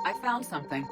I found something.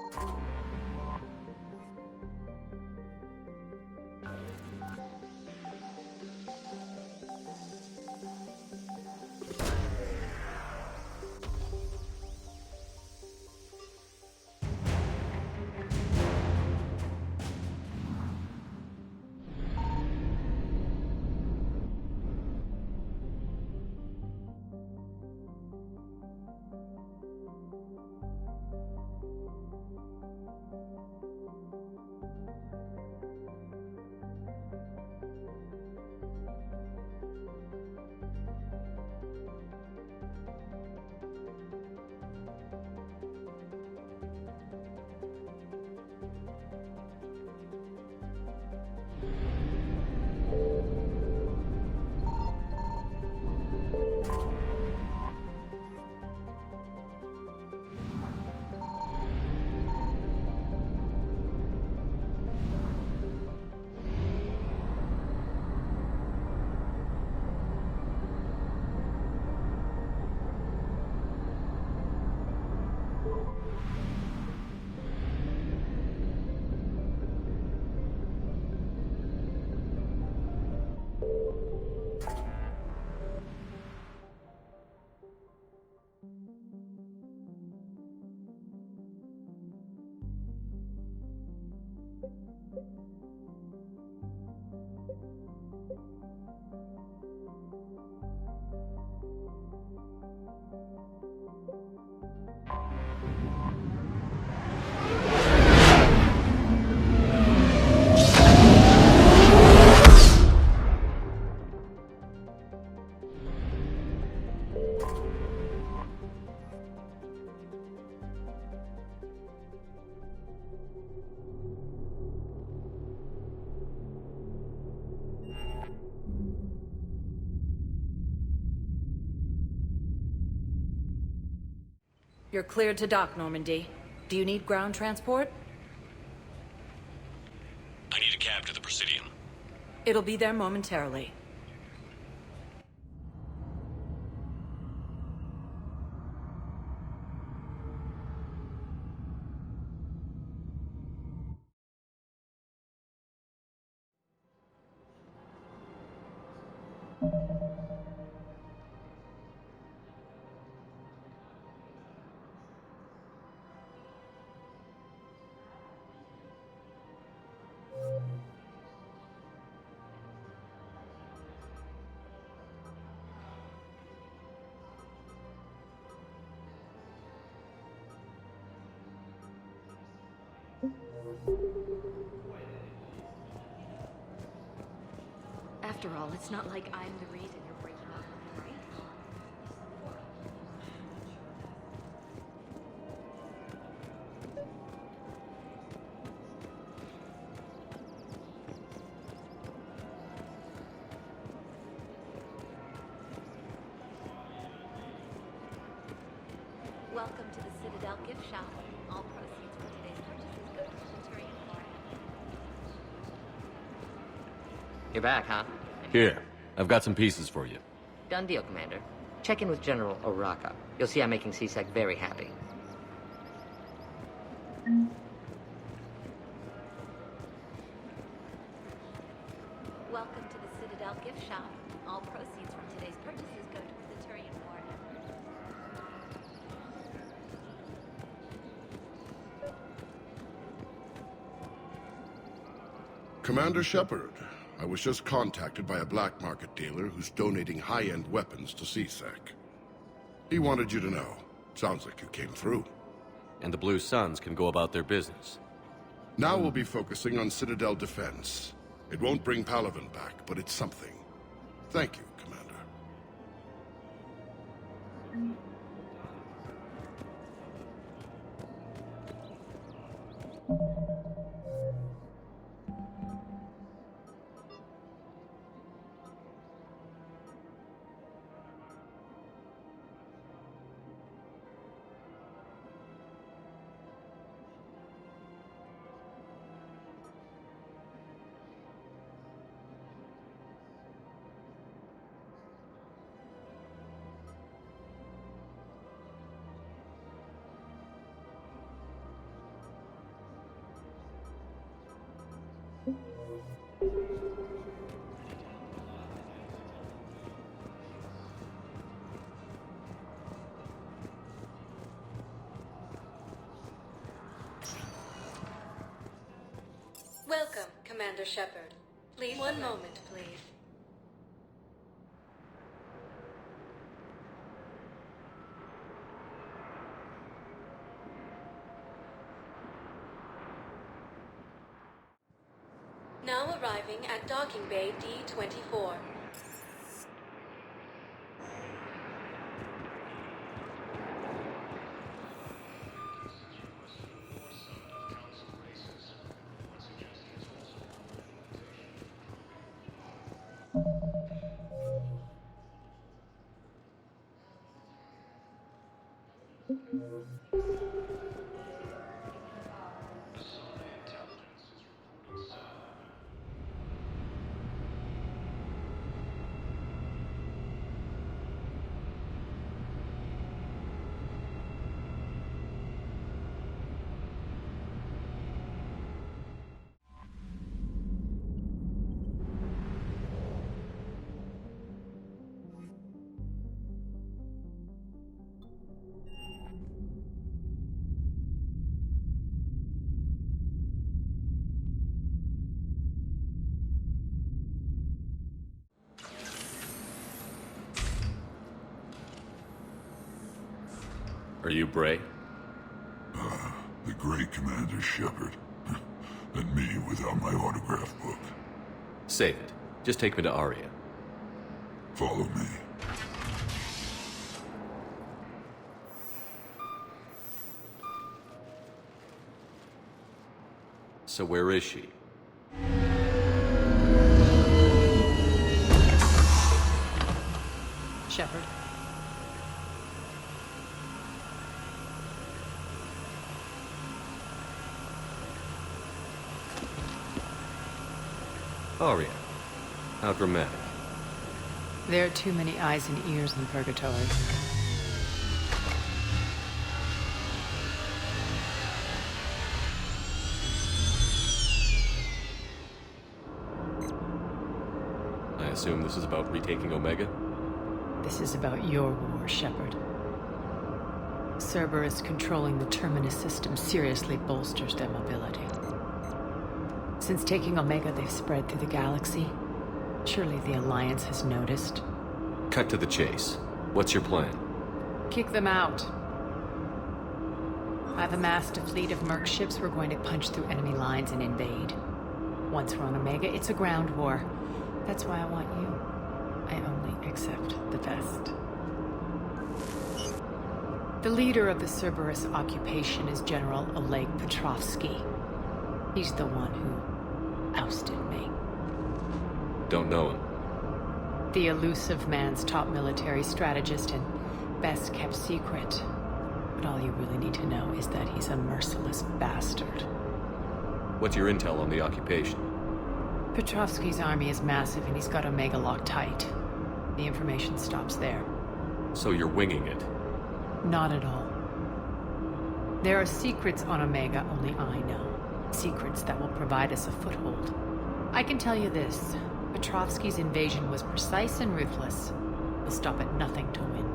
You're cleared to dock, Normandy. Do you need ground transport? I need a cab to the Presidium. It'll be there momentarily. After all, it's not like I'm the reason you're breaking up with me, right? Welcome to the Citadel gift shop. All proceeds from today's purchases go to humanitarian Florida. You're back, huh? Here, I've got some pieces for you. Done deal, Commander. Check in with General Oraka. You'll see I'm making C-Sec very happy. Welcome to the Citadel gift shop. All proceeds from today's purchases go to the Turian War effort. Commander Shepard, I was just contacted by a black market dealer who's donating high-end weapons to C-Sec. He wanted you to know. Sounds like you came through. And the Blue Suns can go about their business. Now we'll be focusing on Citadel defense. It won't bring Palaven back, but it's something. Thank you, Commander. Welcome, Commander Shepard. Please, one moment, please. Now arriving at Docking Bay D-24. Are you Bray? The great Commander Shepard. And me without my autograph book. Save it. Just take me to Aria. Follow me. So where is she? Shepard. Aria. How dramatic. There are too many eyes and ears in Purgatory. I assume this is about retaking Omega? This is about your war, Shepard. Cerberus controlling the Terminus system seriously bolsters their mobility. Since taking Omega, they've spread through the galaxy. Surely the Alliance has noticed. Cut to the chase. What's your plan? Kick them out. I've amassed a fleet of merc ships. We're going to punch through enemy lines and invade. Once we're on Omega, it's a ground war. That's why I want you. I only accept the best. The leader of the Cerberus occupation is General Oleg Petrovsky. He's the one who ousted me. Don't know him. The elusive man's top military strategist and best kept secret. But all you really need to know is that he's a merciless bastard. What's your intel on the occupation? Petrovsky's army is massive and he's got Omega locked tight. The information stops there. So you're winging it. Not at all. There are secrets on Omega only I know. Secrets that will provide us a foothold. I can tell you this. Petrovsky's invasion was precise and ruthless. He'll stop at nothing to win.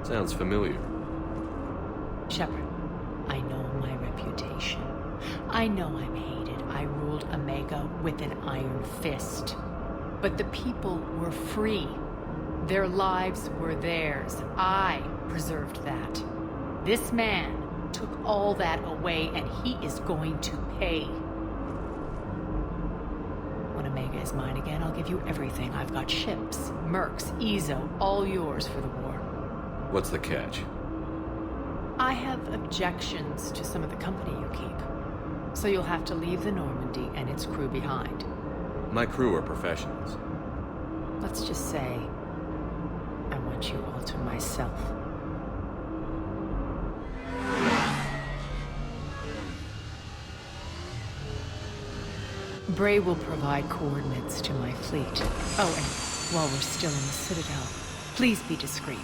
Sounds familiar. Shepard, I know my reputation. I know I'm hated. I ruled Omega with an iron fist. But the people were free. Their lives were theirs. I preserved that. This man took all that away, and he is going to pay. When Omega is mine again, I'll give you everything. I've got ships, mercs, Ezo, all yours for the war. What's the catch? I have objections to some of the company you keep. So you'll have to leave the Normandy and its crew behind. My crew are professionals. Let's just say, I want you all to myself. Bray will provide coordinates to my fleet. Oh, and while we're still in the Citadel, please be discreet.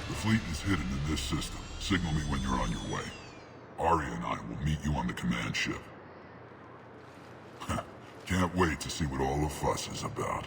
The fleet is hidden in this system. Signal me when you're on your way. Arya and I will meet you on the command ship. Can't wait to see what all the fuss is about.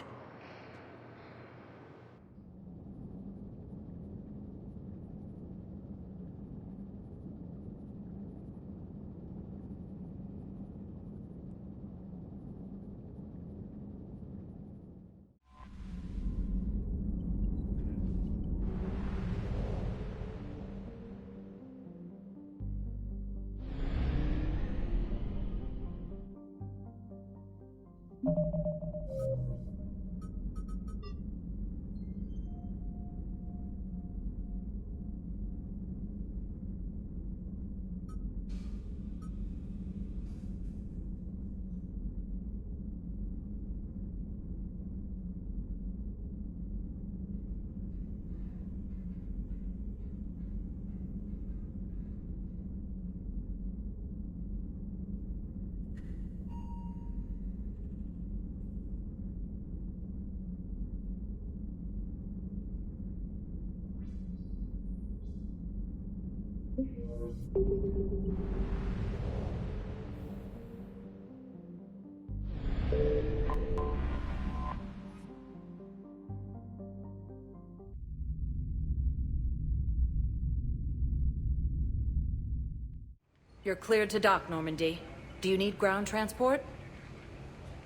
You're cleared to dock, Normandy. Do you need ground transport?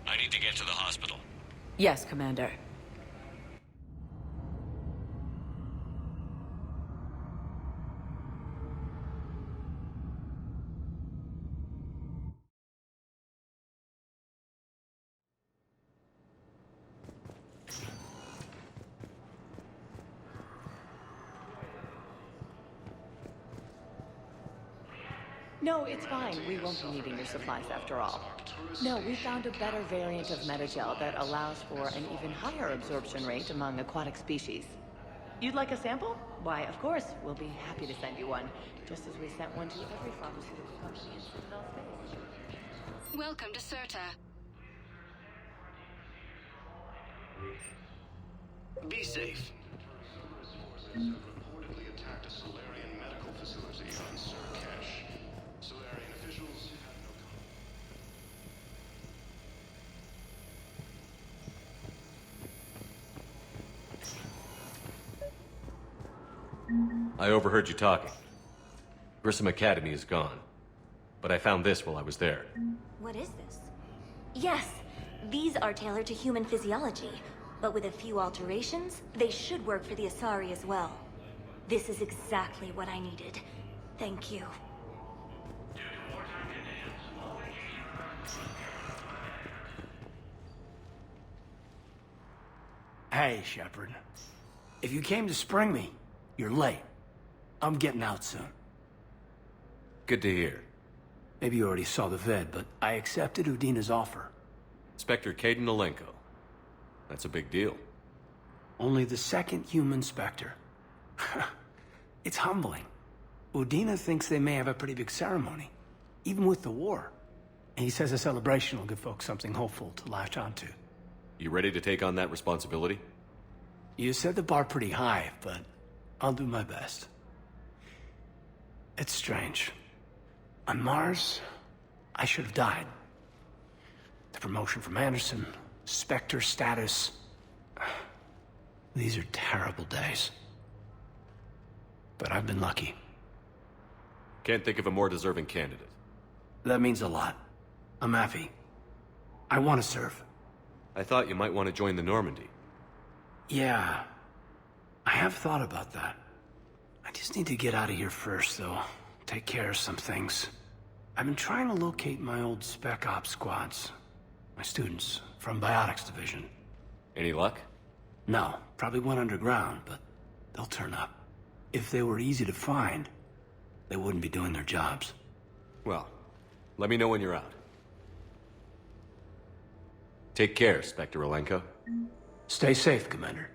I need to get to the hospital. Yes, Commander. No, it's fine. We won't be needing your supplies after all. No, we found a better variant of metagel that allows for an even higher absorption rate among aquatic species. You'd like a sample? Why, of course. We'll be happy to send you one, just as we sent one to every pharmaceutical company in Citadel space. Welcome to Serta. Be safe. Reportedly attacked a Solarian medical facility on Surcash. Solarian officials have no I overheard you talking. Grissom Academy is gone. But I found this while I was there. What is this? Yes, these are tailored to human physiology, but with a few alterations, they should work for the Asari as well. This is exactly what I needed. Thank you. Hey, Shepard. If you came to spring me, you're late. I'm getting out soon. Good to hear. Maybe you already saw the vid, but I accepted Udina's offer. Inspector Caden Olenko. That's a big deal. Only the second human Spectre. It's humbling. Udina thinks they may have a pretty big ceremony, even with the war. He says a celebration will give folks something hopeful to latch onto. You ready to take on that responsibility? You set the bar pretty high, but I'll do my best. It's strange. On Mars, I should have died. The promotion from Anderson, Spectre status. These are terrible days. But I've been lucky. Can't think of a more deserving candidate. That means a lot. I'm happy. I want to serve. I thought you might want to join the Normandy. Yeah. I have thought about that. I just need to get out of here first, though. Take care of some things. I've been trying to locate my old Spec Ops squads. My students from Biotics Division. Any luck? No, probably went underground, but they'll turn up. If they were easy to find, they wouldn't be doing their jobs. Well, let me know when you're out. Take care, Spectre Alenko. Stay safe, Commander.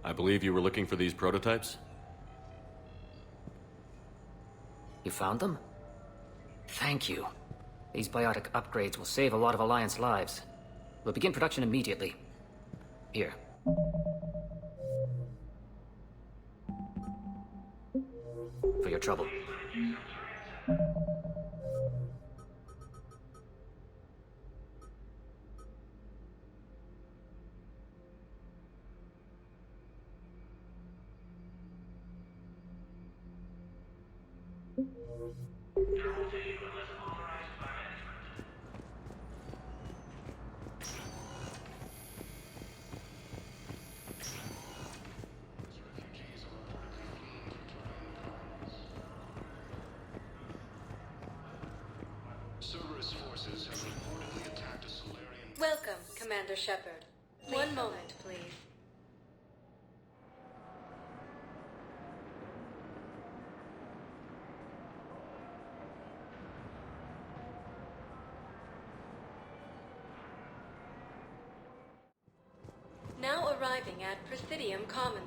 I believe you were looking for these prototypes? You found them? Thank you. These biotic upgrades will save a lot of Alliance lives. We'll begin production immediately. Here. For your trouble. Cerberus forces have reportedly attacked a Solarian. Welcome, Commander Shepard. One moment, please. Now arriving at Presidium Commons.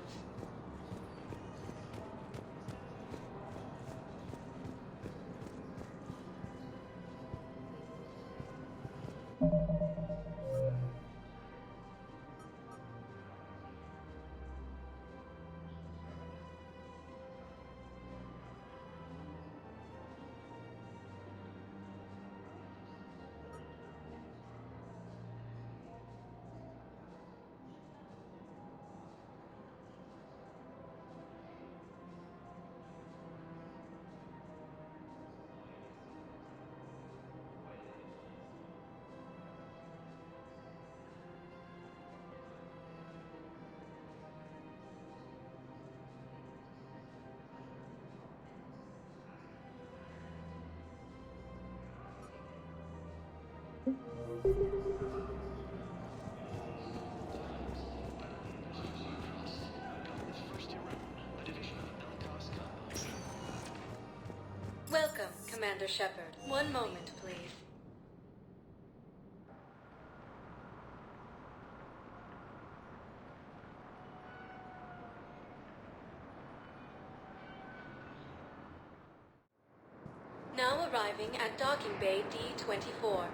Welcome, Commander Shepard. One moment, please. arriving at docking bay D-24.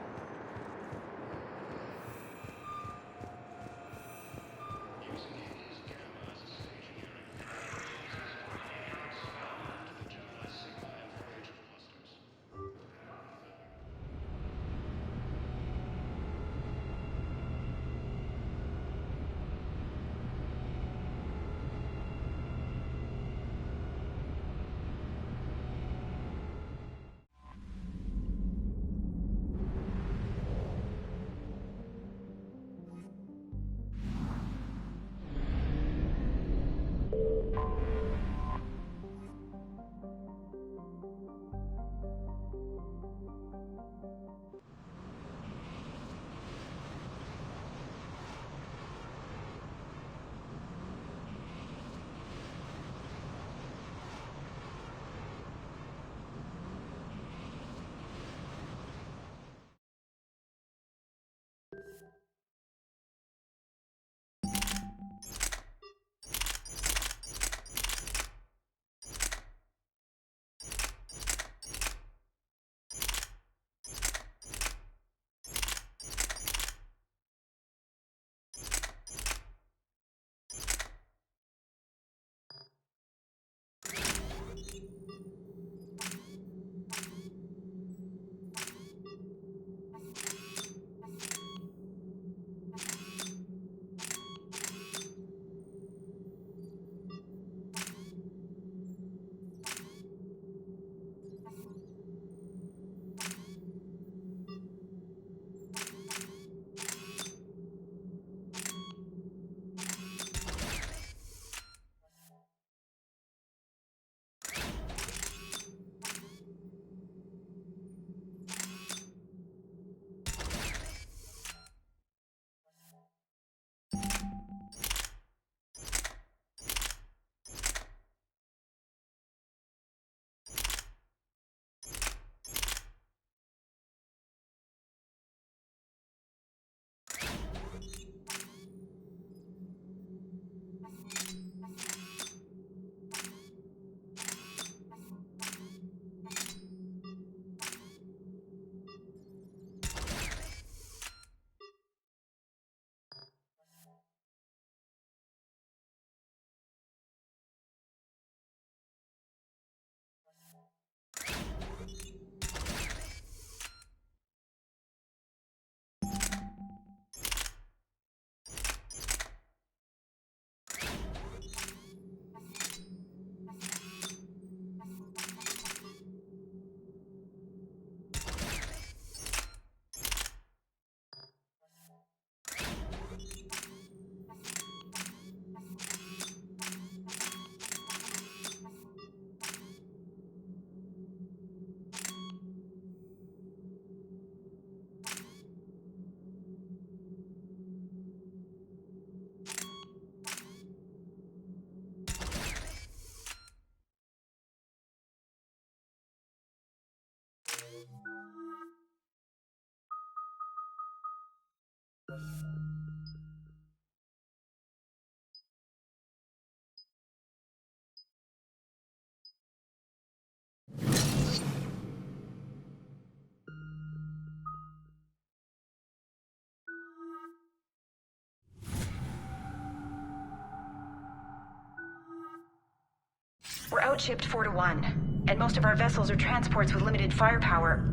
We're outshipped 4-1, and most of our vessels are transports with limited firepower.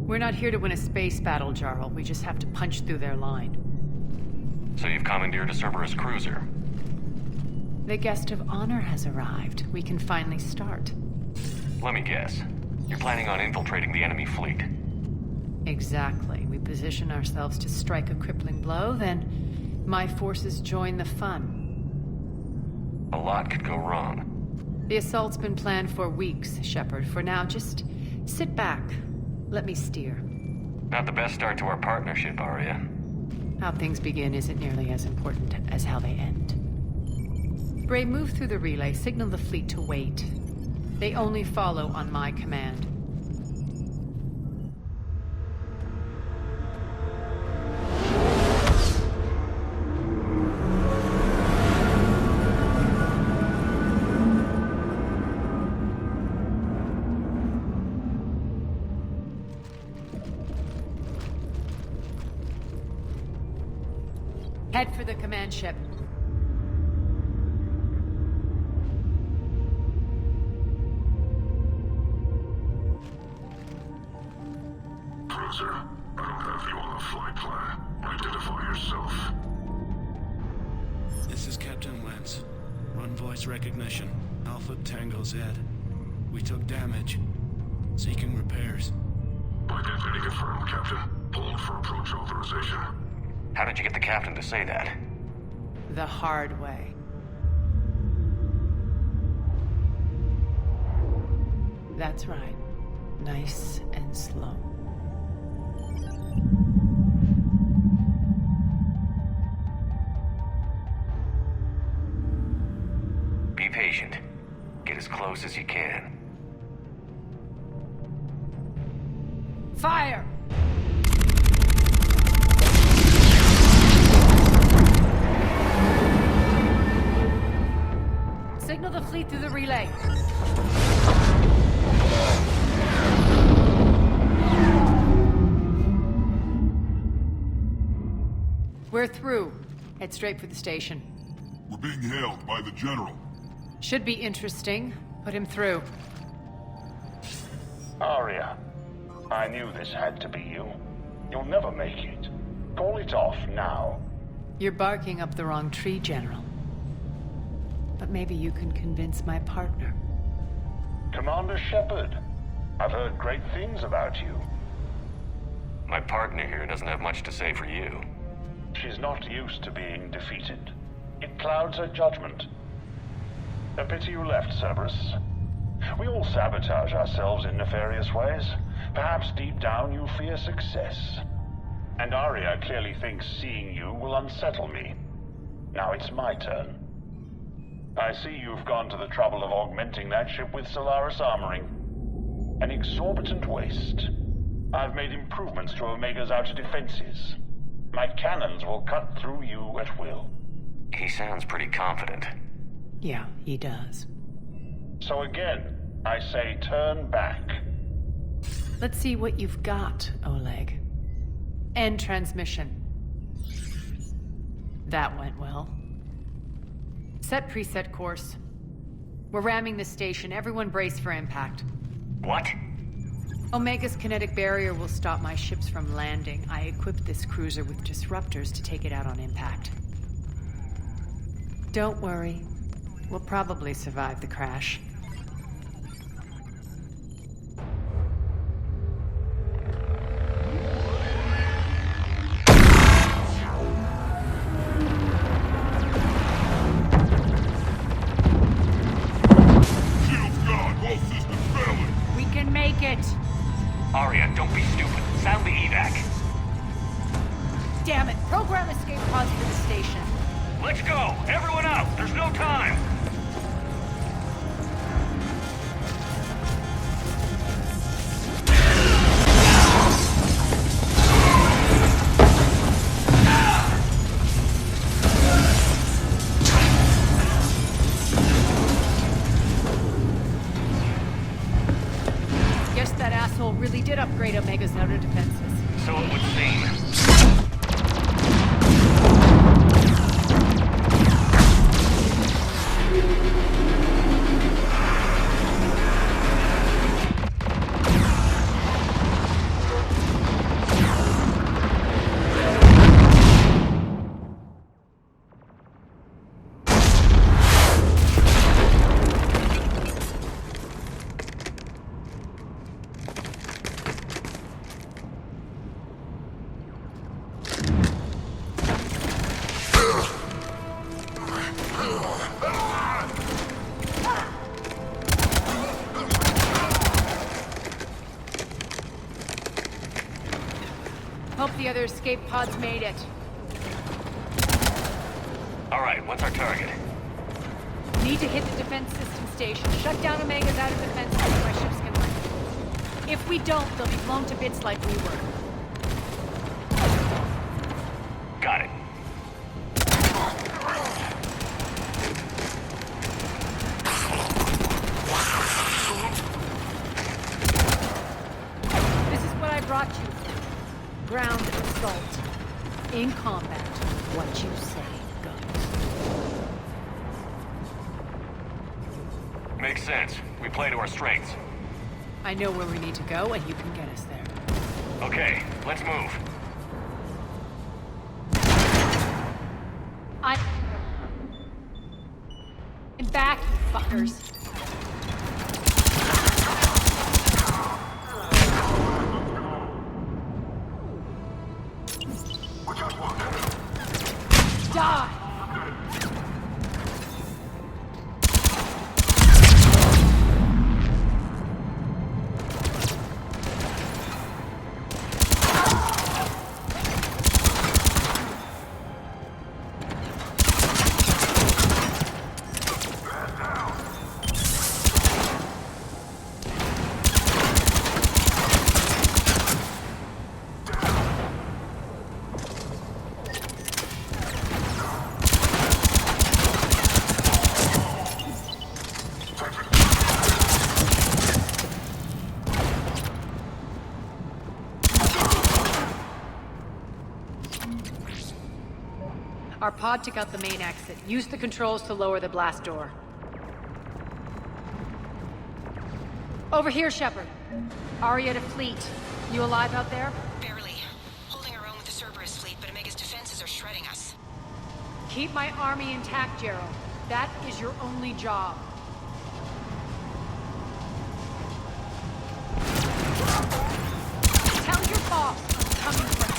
We're not here to win a space battle, Jarl. We just have to punch through their line. So you've commandeered a Cerberus cruiser? The guest of honor has arrived. We can finally start. Let me guess. You're planning on infiltrating the enemy fleet? Exactly. We position ourselves to strike a crippling blow, then my forces join the fun. A lot could go wrong. The assault's been planned for weeks, Shepard. For now, just sit back. Let me steer. Not the best start to our partnership, Arya. How things begin isn't nearly as important as how they end. Bray, move through the relay. Signal the fleet to wait. They only follow on my command. Head for the command ship. Cruiser, I don't have you on the flight plan. Identify yourself. This is Captain Wentz. Run voice recognition. Alpha Tango Z. We took damage. Seeking repairs. Identity confirmed, Captain. Hold for approach authorization. How did you get the captain to say that? The hard way. That's right. Nice and slow. Be patient. Get as close as you can. Fire! Signal the fleet through the relay. We're through. Head straight for the station. We're being hailed by the General. Should be interesting. Put him through. Aria, I knew this had to be you. You'll never make it. Call it off now. You're barking up the wrong tree, General. But maybe you can convince my partner. Commander Shepard, I've heard great things about you. My partner here doesn't have much to say for you. She's not used to being defeated. It clouds her judgment. A pity you left, Cerberus. We all sabotage ourselves in nefarious ways. Perhaps deep down you fear success. And Aria clearly thinks seeing you will unsettle me. Now it's my turn. I see you've gone to the trouble of augmenting that ship with Solaris armoring. An exorbitant waste. I've made improvements to Omega's outer defenses. My cannons will cut through you at will. He sounds pretty confident. Yeah, he does. So again, I say turn back. Let's see what you've got, Oleg. End transmission. That went well. Set preset course. We're ramming the station. Everyone brace for impact. What? Omega's kinetic barrier will stop my ships from landing. I equipped this cruiser with disruptors to take it out on impact. Don't worry. We'll probably survive the crash. Aria, don't be stupid. Sound the evac. Damn it! Program escape pods for the station. Let's go! Everyone out! There's no time! Guess that asshole really did upgrade Omega's outer defenses. So it would seem. Hope the other escape pods made it. All right, what's our target? Need to hit the defense system station. Shut down Omega's outer defense so my ships can land. If we don't, they'll be blown to bits like we were. Got it. This is what I brought you for. Ground assault. In combat. What you say goes. Makes sense. We play to our strengths. I know where we need to go, and you can get us there. Okay, let's move. I'm back, you fuckers. Die! Our pod took out the main exit. Use the controls to lower the blast door. Over here, Shepard. Aria to Fleet. You alive out there? Barely. Holding our own with the Cerberus fleet, but Omega's defenses are shredding us. Keep my army intact, Gerald. That is your only job. Tell your boss I'm coming for him.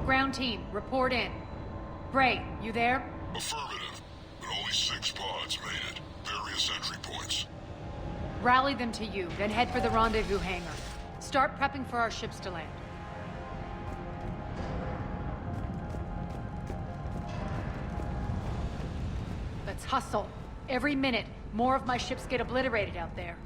Ground team, report in. Bray, you there? Affirmative, but only 6 pods made it. Various entry points. Rally them to you, then head for the rendezvous hangar. Start prepping for our ships to land. Let's hustle. Every minute, more of my ships get obliterated out there.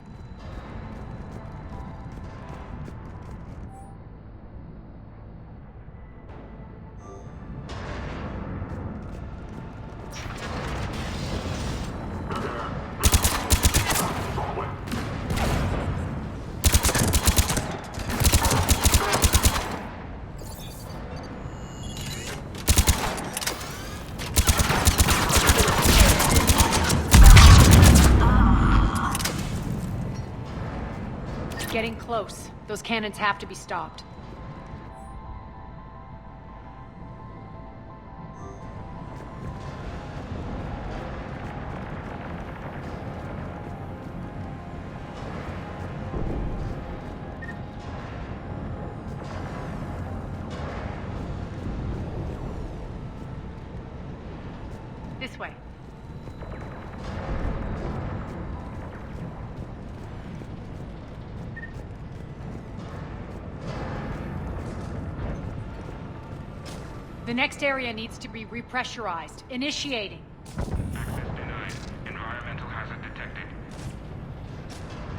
Getting close. Those cannons have to be stopped. This way. The next area needs to be repressurized. Initiating. Access denied. Environmental hazard detected.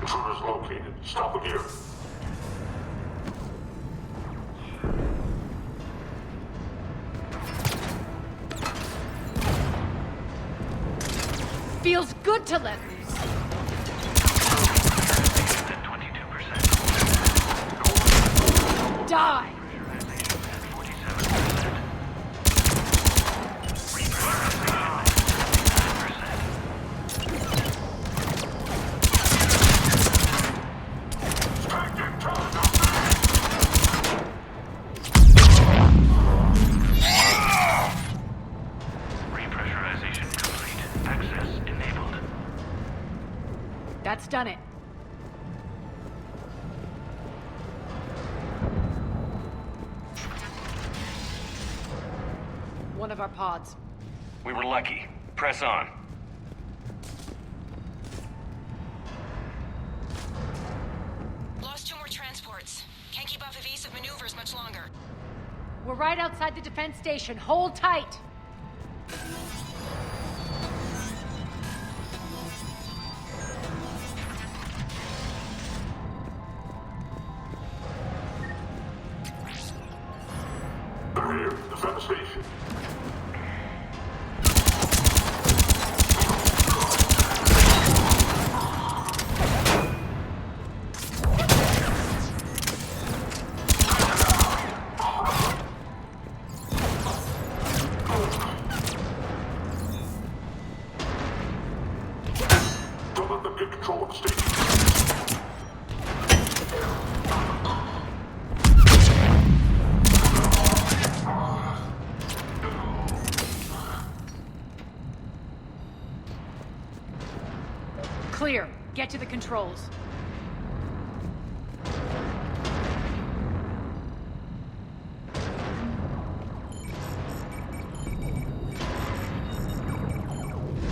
Intruders located. Stop them here. Feels good to let loose. At 22%. Die! That's done it. One of our pods. We were lucky. Press on. Lost 2 more transports. Can't keep off evasive maneuvers much longer. We're right outside the defense station. Hold tight. They're here. Defend the station. Don't let them get control of the station. Clear. Get to the controls.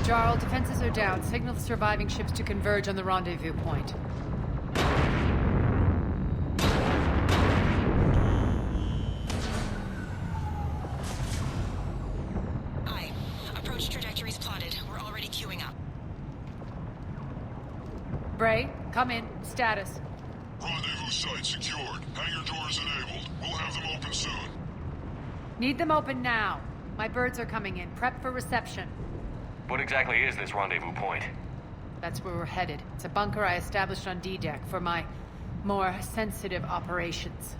Jarl, defenses are down. Signal the surviving ships to converge on the rendezvous point. Aye. Approach trajectories plotted. We're already queuing up. Bray, come in. Status. Rendezvous site secured. Hangar doors enabled. We'll have them open soon. Need them open now. My birds are coming in. Prep for reception. What exactly is this rendezvous point? That's where we're headed. It's a bunker I established on D-Deck for my more sensitive operations.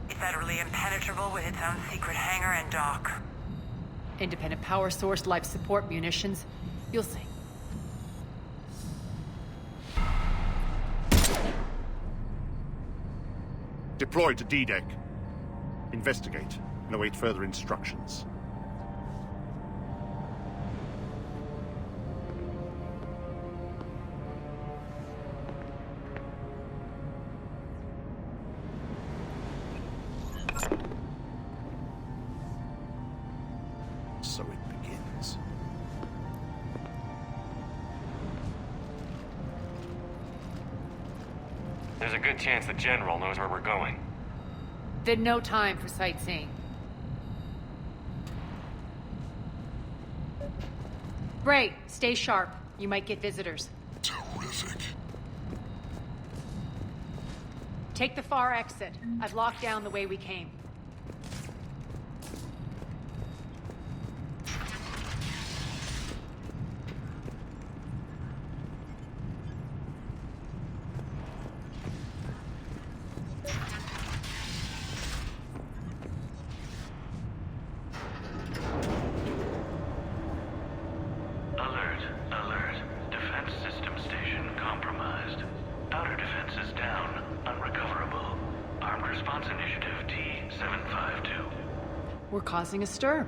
It's utterly impenetrable with its own secret hangar and dock. Independent power source, life support, munitions. You'll see. Deploy to D-Deck. Investigate and await further instructions. So it begins. There's a good chance the General knows where we're going. Then no time for sightseeing. Bray, stay sharp. You might get visitors. Terrific. Take the far exit. I've locked down the way we came. Alert, alert. Defense system station compromised. Outer defenses down, unrecoverable. Armed response initiative T-752. We're causing a stir.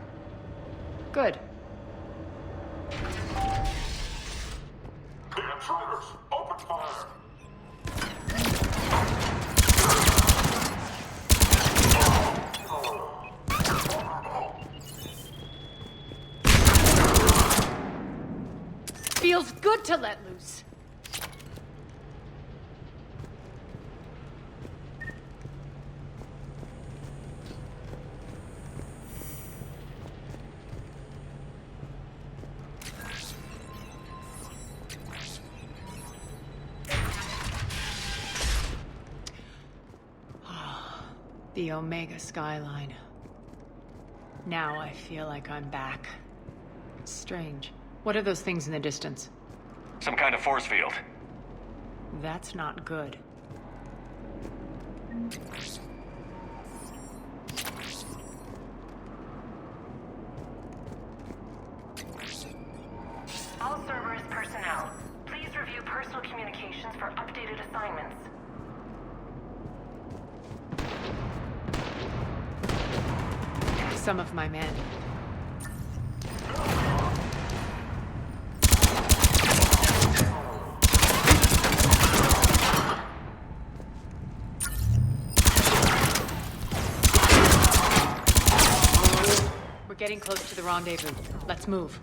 Good. The intruders! Open fire! Feels good to let loose. The Omega skyline. Now I feel like I'm back. It's strange. What are those things in the distance? Some kind of force field. That's not good. All Cerberus personnel, please review personal communications for updated assignments. Some of my men. getting close to the rendezvous. Let's move.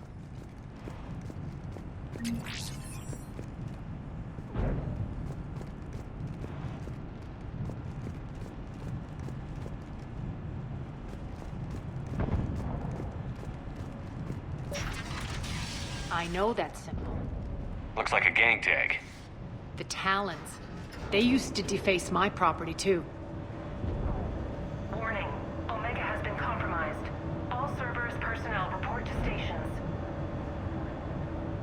I know that symbol. Looks like a gang tag. The Talons. They used to deface my property, too. Warning. Omega has been compromised. All Cerberus personnel report to stations.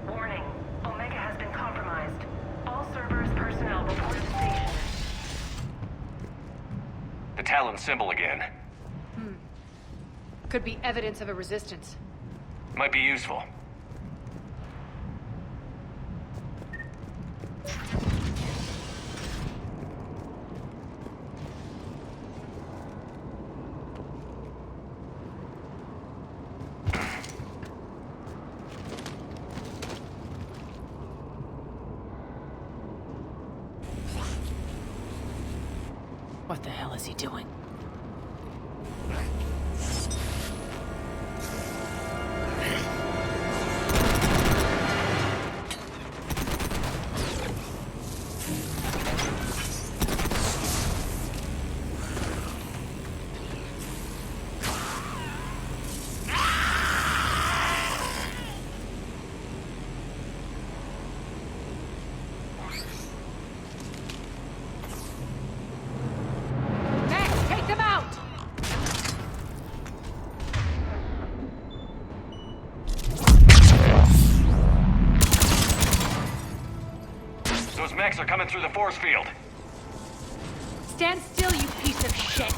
Warning. Omega has been compromised. All Cerberus personnel report to stations. The Talon symbol again. Could be evidence of a resistance. Might be useful. What the hell is he doing? Those mechs are coming through the force field. Stand still, you piece of shit!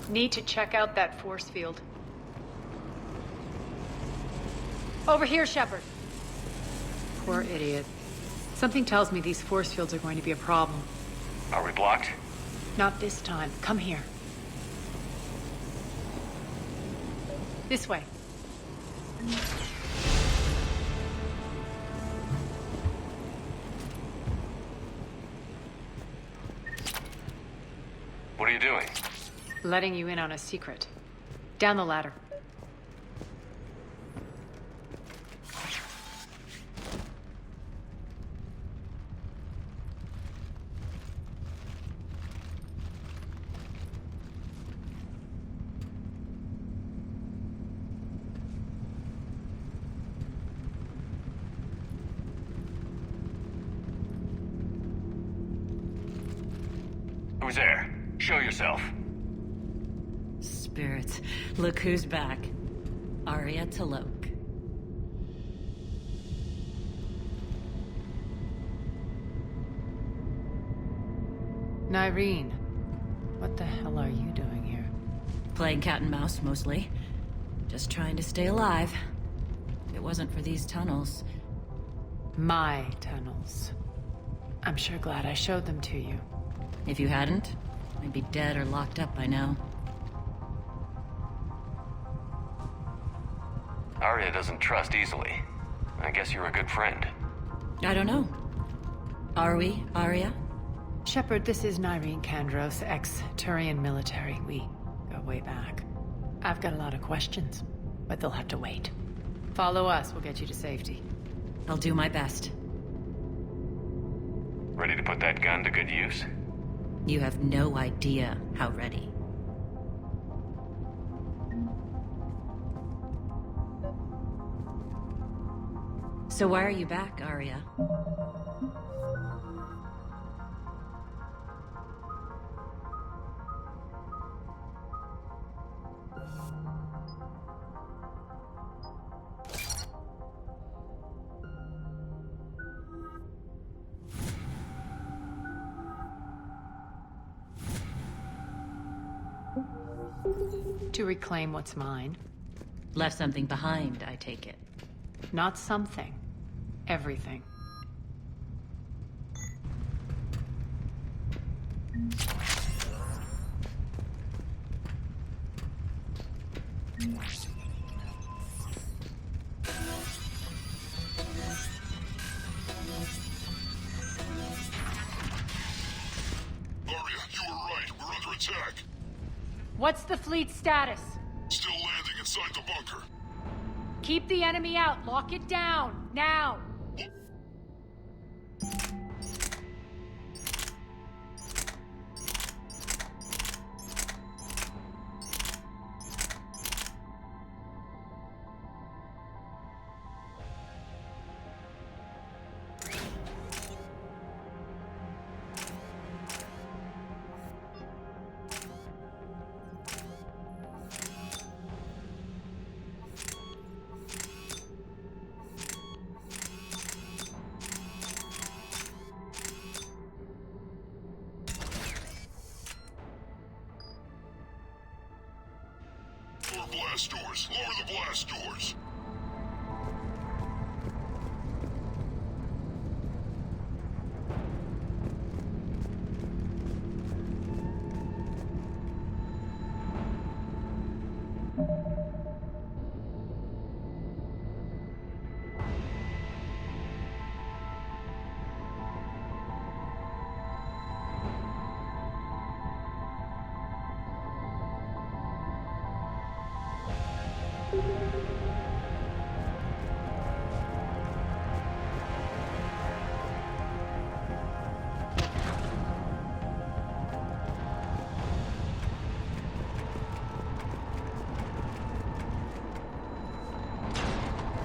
Need to check out that force field. Over here, Shepard. Poor idiot. Something tells me these force fields are going to be a problem. Are we blocked? Not this time. Come here. This way. What are you doing? Letting you in on a secret. Down the ladder. Who's there? Show yourself. Spirits, look who's back. Arya Talok. Nyreen, what the hell are you doing here? Playing cat and mouse, mostly. Just trying to stay alive. If it wasn't for these tunnels... My tunnels. I'm sure glad I showed them to you. If you hadn't, I'd be dead or locked up by now. Arya doesn't trust easily. I guess you're a good friend. I don't know. Are we, Arya? Shepard, this is Nyreen Kandros, ex-Turian military. We go way back. I've got a lot of questions, but they'll have to wait. Follow us, we'll get you to safety. I'll do my best. Ready to put that gun to good use? You have no idea how ready. So why are you back, Arya? To reclaim what's mine. Left something behind, I take it. Not something. Everything. attack. What's the fleet's status? Still landing inside the bunker. Keep the enemy out. Lock it down. Now. Lower blast doors. Lower the blast doors.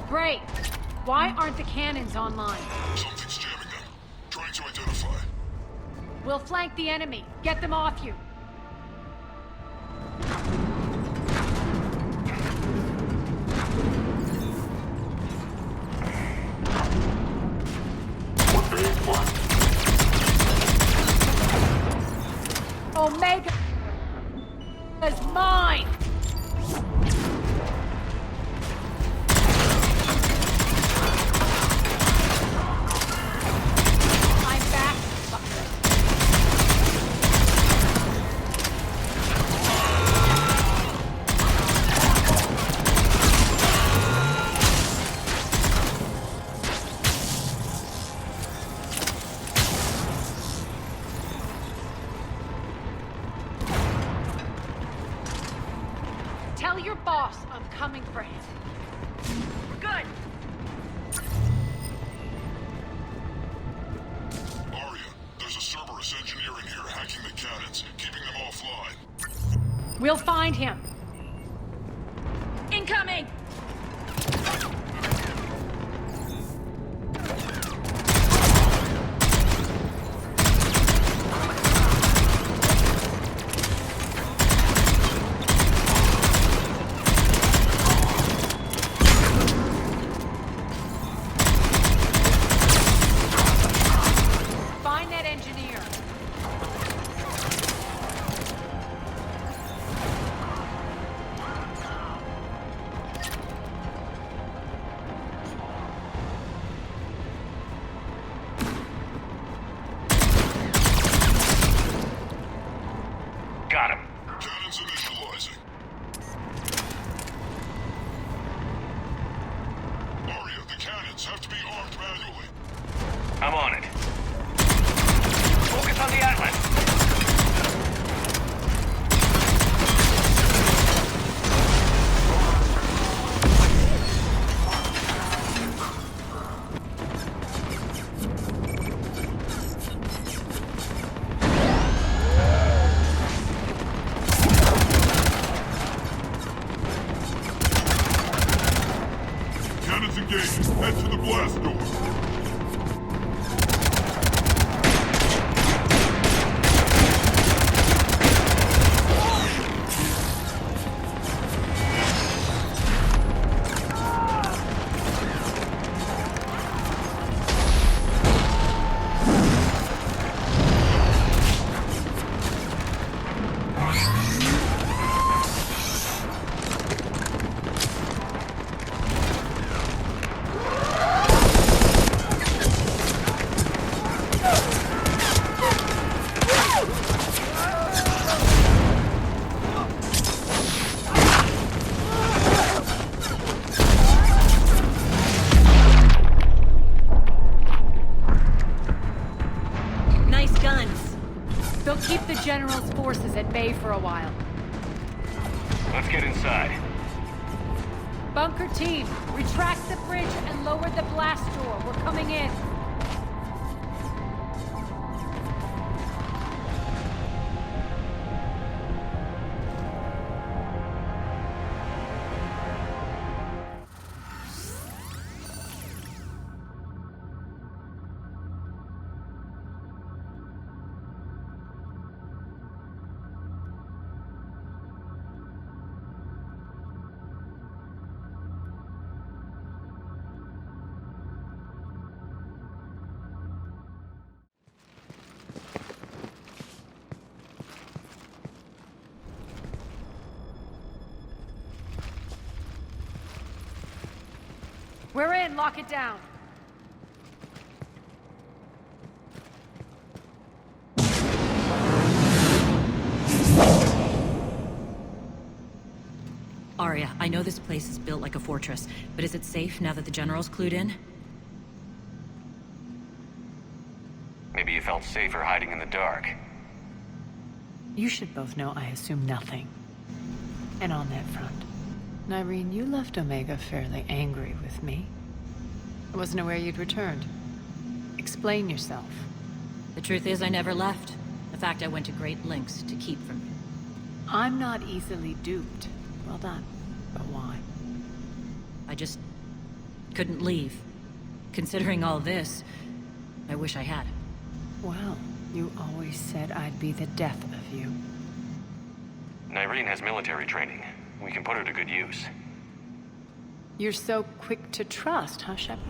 Great. Why aren't the cannons online? Something's jamming them. Trying to identify. We'll flank the enemy. Get them off you. Omega is mine! I'm back. Tell your boss I'm coming for him. Good. Arya, there's a Cerberus engineer in here hacking the cannons, keeping them offline. We'll find him. Incoming! Find that engineer. Omnigel's forces at bay for a while. Let's get inside. Bunker team, retract the bridge and lower the blast door. We're coming in. We're in. Lock it down. Arya, I know this place is built like a fortress, but is it safe now that the General's clued in? Maybe you felt safer hiding in the dark. You should both know I assume nothing. And on that front, Nyreen, you left Omega fairly angry with me. I wasn't aware you'd returned. Explain yourself. The truth is I never left. In fact, I went to great lengths to keep from you. I'm not easily duped. Well done. But why? I just couldn't leave. Considering all this, I wish I had. Well, you always said I'd be the death of you. Nyreen has military training. We can put her to good use. You're so quick to trust, huh, Shepard?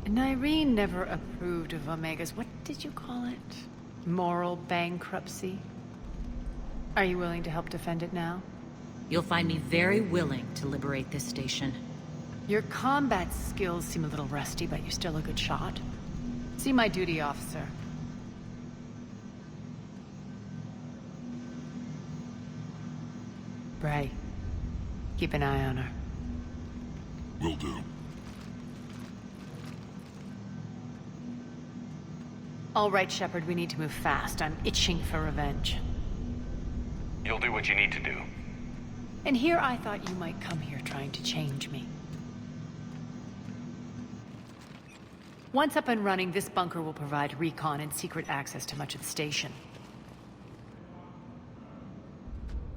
Nyreen never approved of Omega's, what did you call it? Moral bankruptcy? Are you willing to help defend it now? You'll find me very willing to liberate this station. Your combat skills seem a little rusty, but you're still a good shot. See my duty officer. Bray, keep an eye on her. Will do. All right, Shepard, we need to move fast. I'm itching for revenge. You'll do what you need to do. And here I thought you might come here trying to change me. Once up and running, this bunker will provide recon and secret access to much of the station.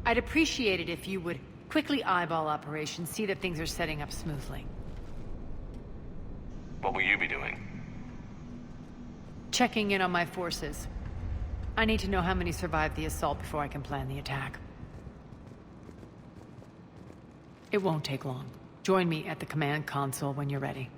I'd appreciate it if you would quickly eyeball operations, see that things are setting up smoothly. What will you be doing? Checking in on my forces. I need to know how many survived the assault before I can plan the attack. It won't take long. Join me at the command console when you're ready.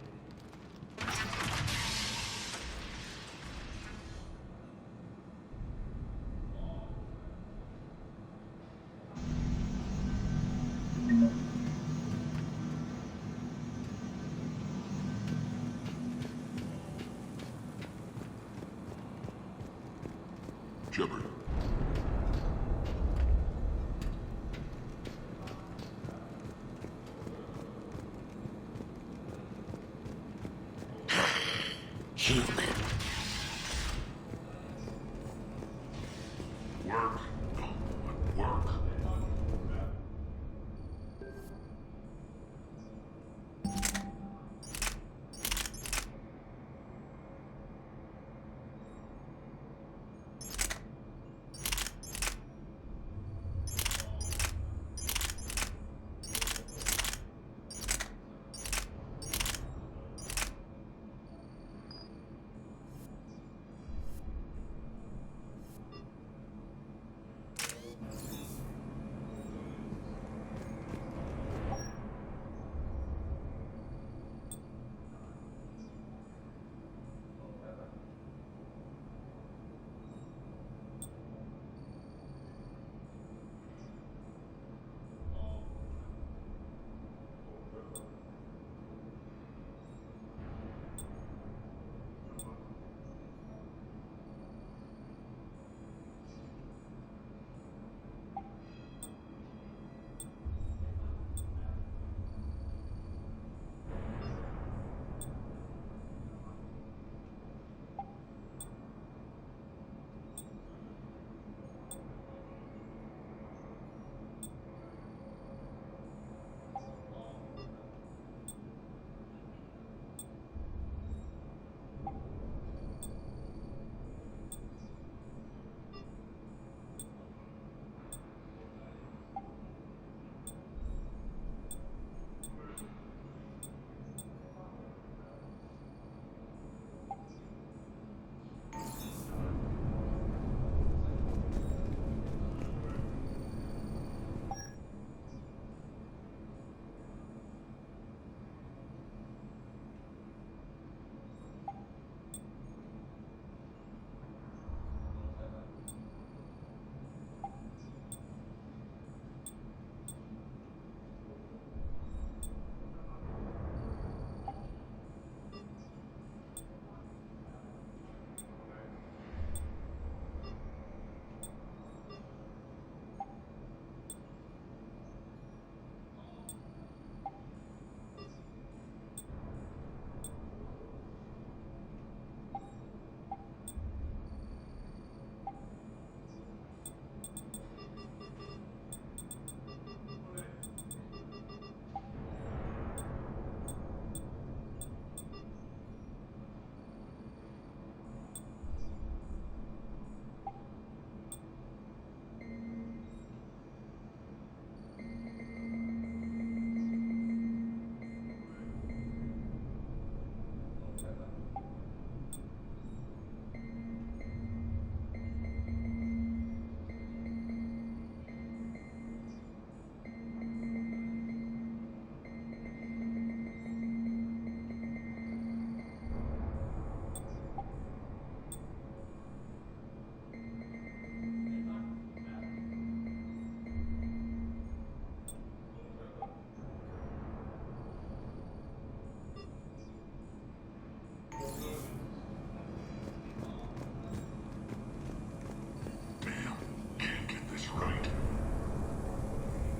Shepard. Human. Work. Work.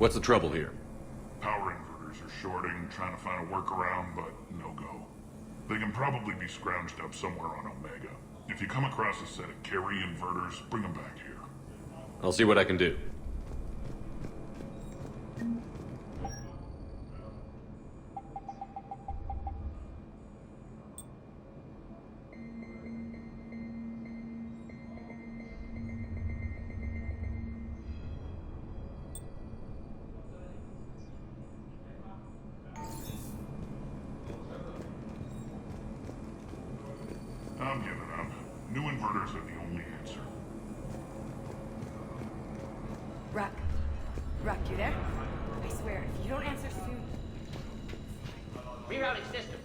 What's the trouble here? Power inverters are shorting, trying to find a workaround, but no go. They can probably be scrounged up somewhere on Omega. If you come across a set of carry inverters, bring them back here. I'll see what I can do. I'm giving up. New inverters are the only answer. Ruck, you there? I swear, if you don't answer soon... Rerouting system.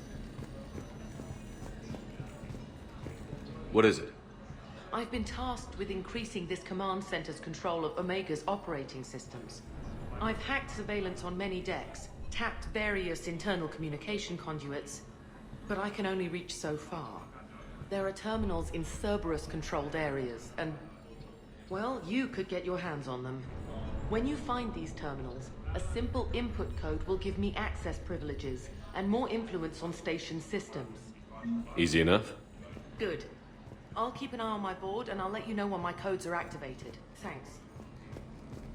What is it? I've been tasked with increasing this command center's control of Omega's operating systems. I've hacked surveillance on many decks, tapped various internal communication conduits, but I can only reach so far. There are terminals in Cerberus-controlled areas, and... well, you could get your hands on them. When you find these terminals, a simple input code will give me access privileges and more influence on station systems. Easy enough? Good. I'll keep an eye on my board, and I'll let you know when my codes are activated. Thanks.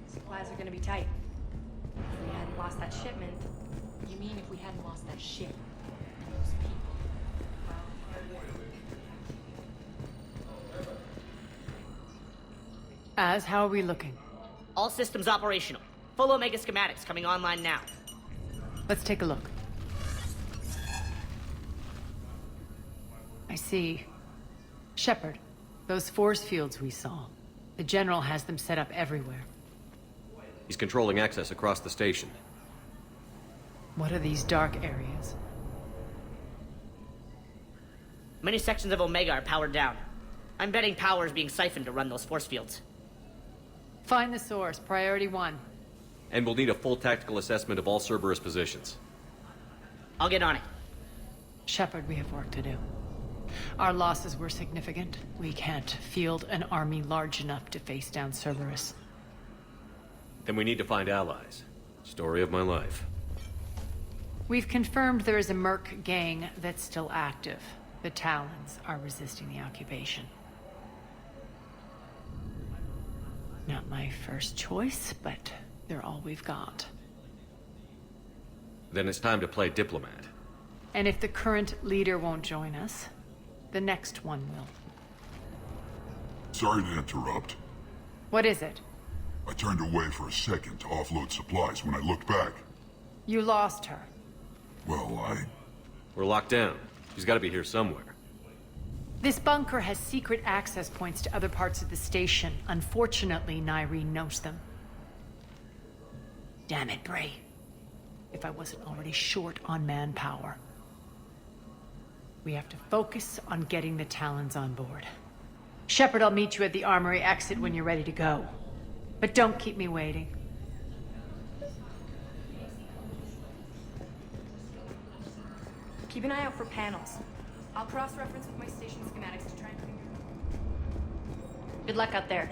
Supplies are gonna be tight. If we hadn't lost that shipment... You mean if we hadn't lost that ship? Az, how are we looking? All systems operational. Full Omega schematics coming online now. Let's take a look. I see. Shepard, those force fields we saw. The General has them set up everywhere. He's controlling access across the station. What are these dark areas? Many sections of Omega are powered down. I'm betting power is being siphoned to run those force fields. Find the source, priority 1. And we'll need a full tactical assessment of all Cerberus positions. I'll get on it. Shepard, we have work to do. Our losses were significant. We can't field an army large enough to face down Cerberus. Then we need to find allies. Story of my life. We've confirmed there is a Merc gang that's still active. The Talons are resisting the occupation. Not my first choice, but they're all we've got. Then it's time to play diplomat. And if the current leader won't join us, the next one will. Sorry to interrupt. What is it? I turned away for a second to offload supplies. When I looked back... You lost her. Well, We're locked down. She's got to be here somewhere. This bunker has secret access points to other parts of the station. Unfortunately, Nyreen knows them. Damn it, Bray. If I wasn't already short on manpower. We have to focus on getting the Talons on board. Shepard, I'll meet you at the armory exit when you're ready to go. But don't keep me waiting. Keep an eye out for panels. I'll cross-reference with my station schematics to try and figure... Good luck out there.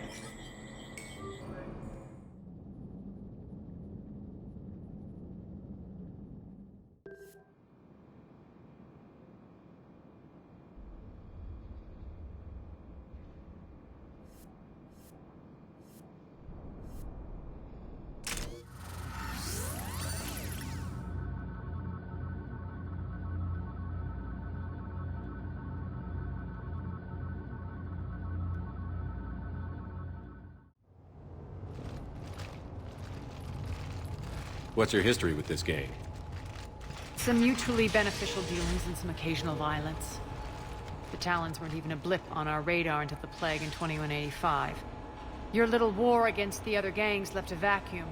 What's your history with this gang? Some mutually beneficial dealings and some occasional violence. The Talons weren't even a blip on our radar until the plague in 2185. Your little war against the other gangs left a vacuum.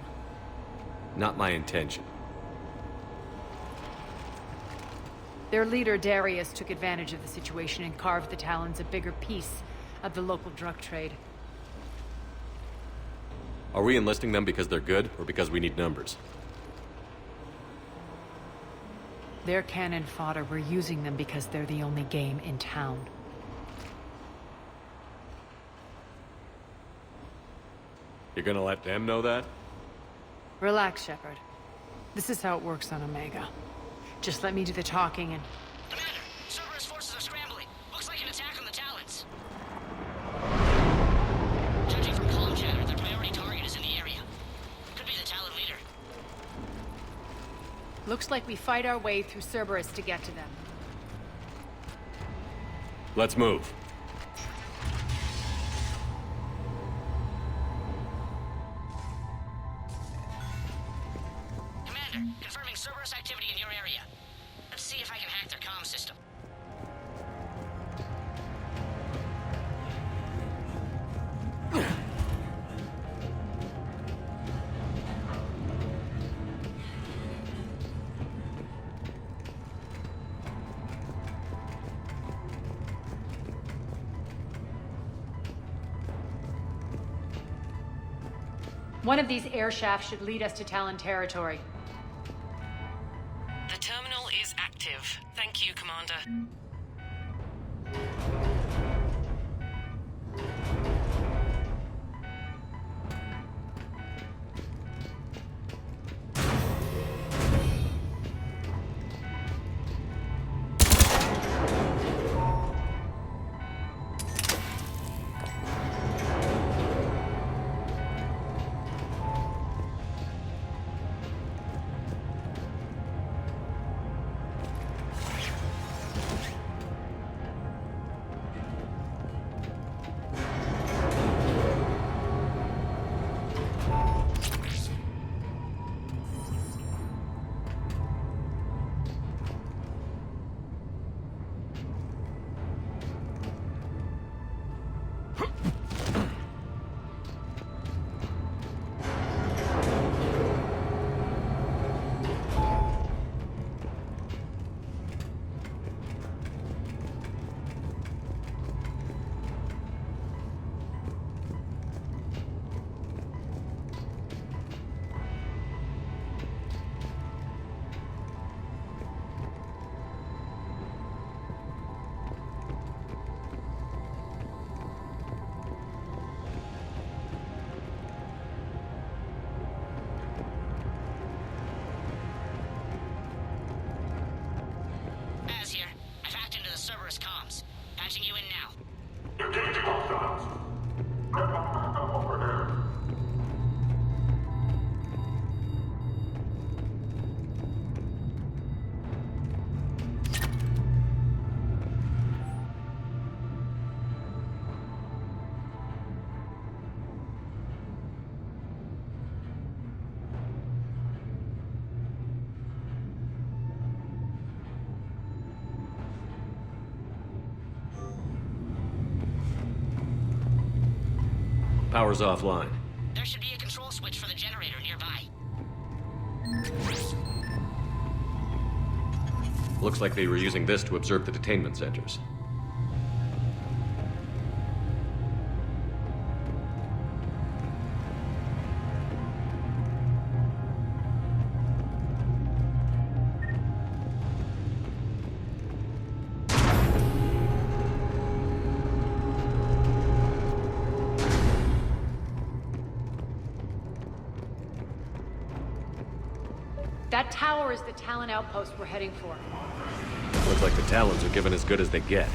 Not my intention. Their leader, Darius, took advantage of the situation and carved the Talons a bigger piece of the local drug trade. Are we enlisting them because they're good, or because we need numbers? They're cannon fodder. We're using them because they're the only game in town. You're gonna let them know that? Relax, Shepard. This is how it works on Omega. Just let me do the talking and... Commander, Cerberus forces are scrambling. Looks like an attack on the Talons. Judging from comm chatter, their priority target is in the area. Could be the Talon leader. Looks like we fight our way through Cerberus to get to them. Let's move. Commander, confirming Cerberus activity in your area. Let's see if I can hack their comm system. One of these air shafts should lead us to Talon territory. The terminal is active. Thank you, Commander. Here. I've hacked into the Cerberus comms. Patching you in now. Engaging hostiles. Over there. Power's offline. There should be a control switch for the generator nearby. Looks like they were using this to observe the detainment centers. That tower is the Talon outpost we're heading for. Looks like the Talons are given as good as they get.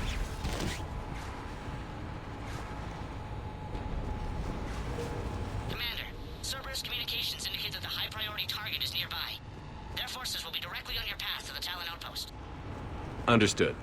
Commander, Cerberus communications indicate that the high-priority target is nearby. Their forces will be directly on your path to the Talon outpost. Understood.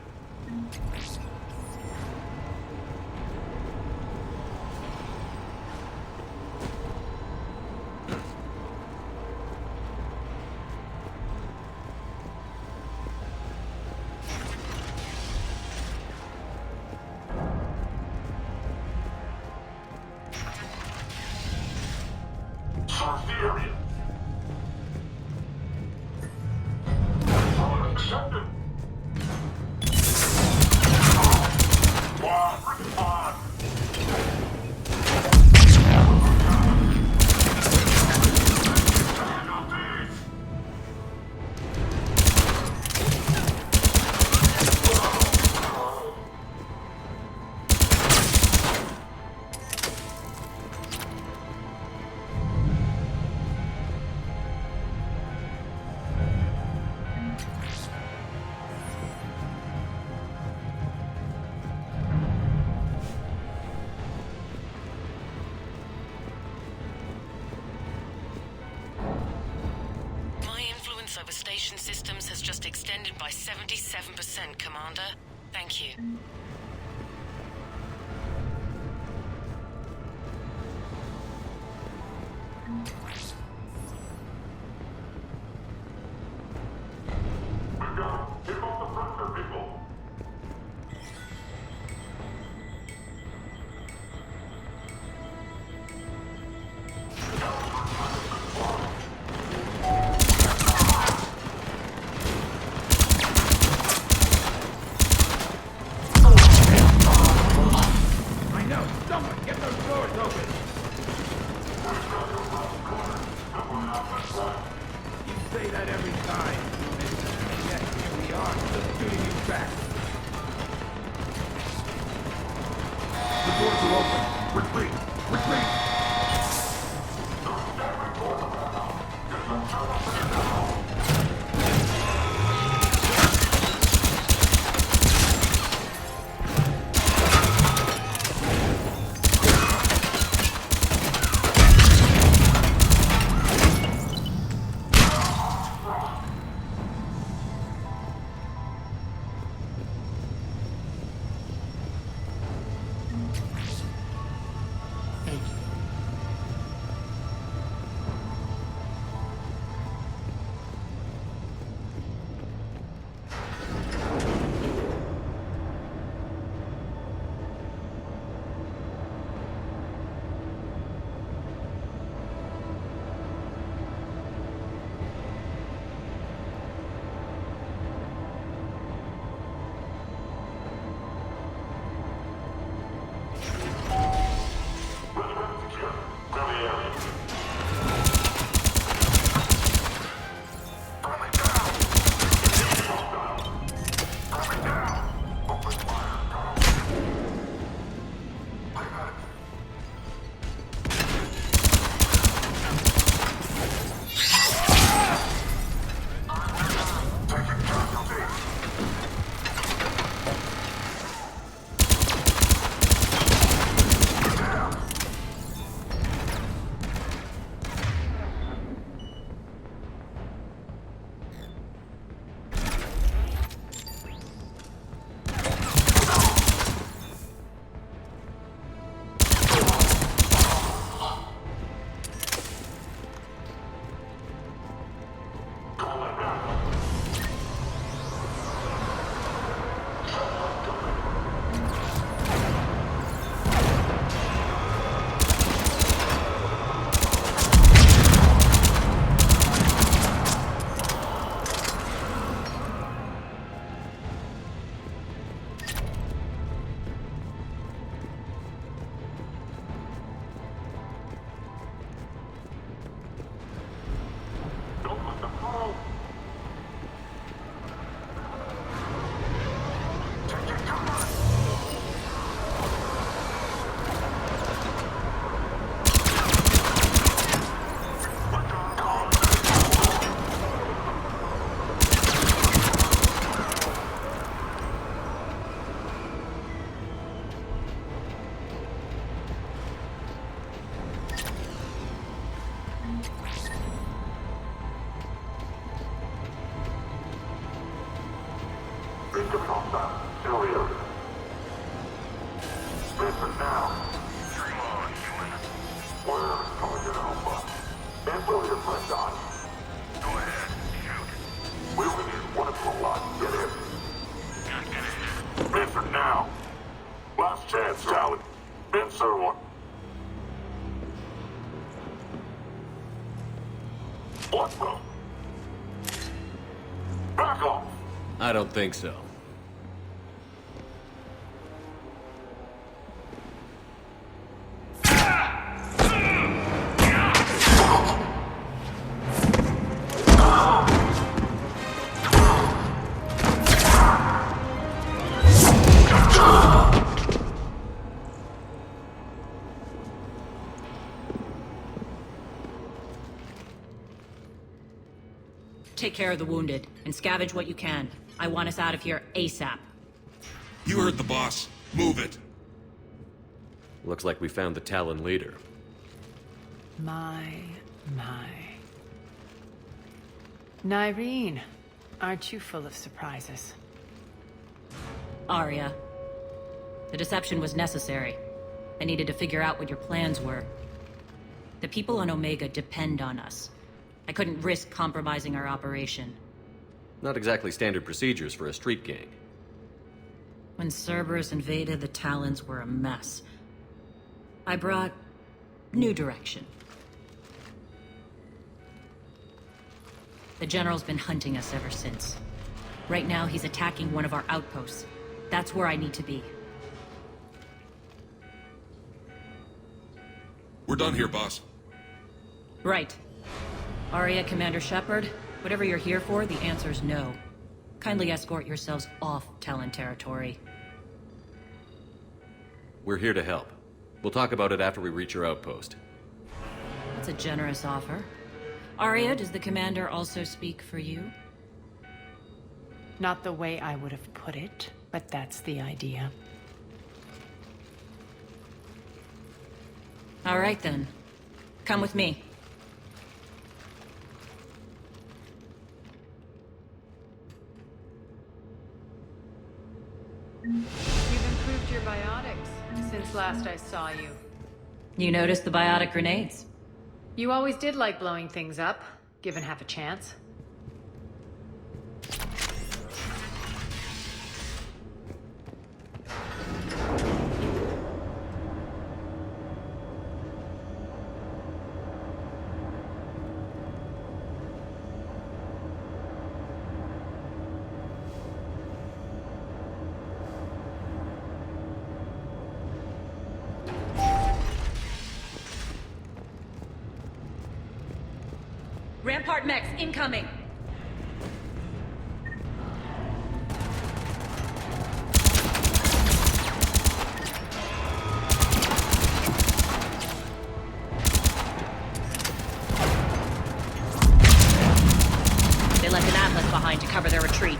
surveillance over station systems has just extended by 77%, Commander. Thank you. I don't think so. Take care of the wounded, and scavenge what you can. I want us out of here ASAP. You heard the boss. Move it. Looks like we found the Talon leader. My. Nyreen, aren't you full of surprises? Arya. The deception was necessary. I needed to figure out what your plans were. The people on Omega depend on us. I couldn't risk compromising our operation. Not exactly standard procedures for a street gang. When Cerberus invaded, the Talons were a mess. I brought new direction. The General's been hunting us ever since. Right now, he's attacking one of our outposts. That's where I need to be. We're done here, boss. Right. Arya, Commander Shepard, whatever you're here for, the answer's no. Kindly escort yourselves off Talon territory. We're here to help. We'll talk about it after we reach your outpost. That's a generous offer. Arya, does the Commander also speak for you? Not the way I would have put it, but that's the idea. All right, then. Come with me. You've improved your biotics since last I saw you. You noticed the biotic grenades? You always did like blowing things up, given half a chance. Rampart mechs incoming! They left an Atlas behind to cover their retreat.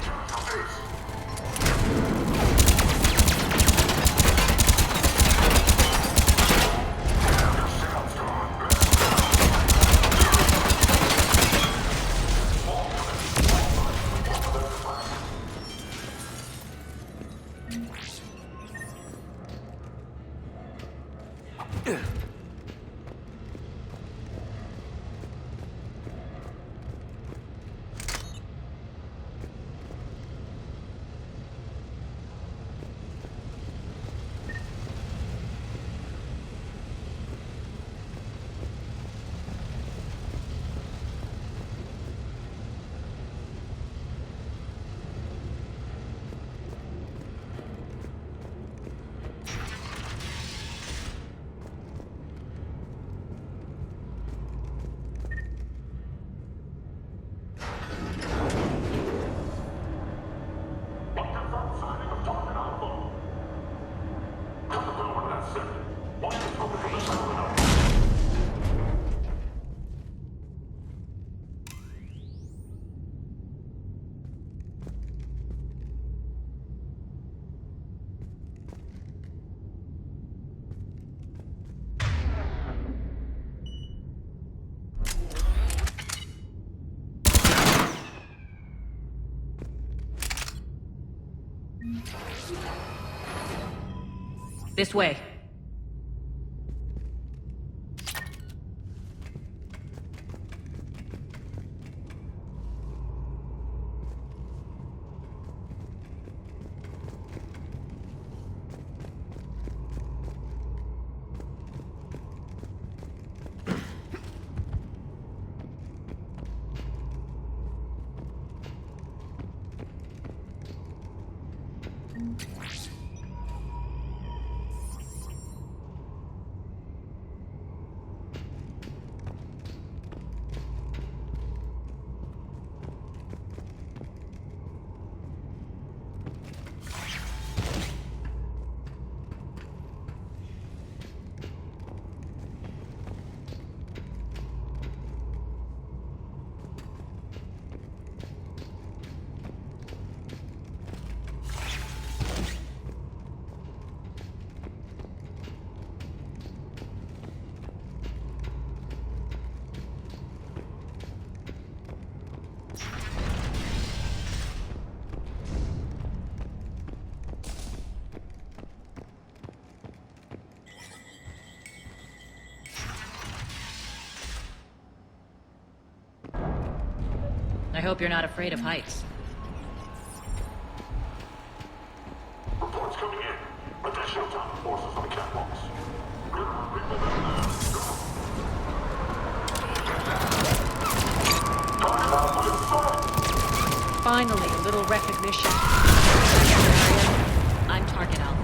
This way. I hope you're not afraid of heights. Reports coming in. Additional time forces on the catwalks. Finally, a little recognition. I'm target alpha.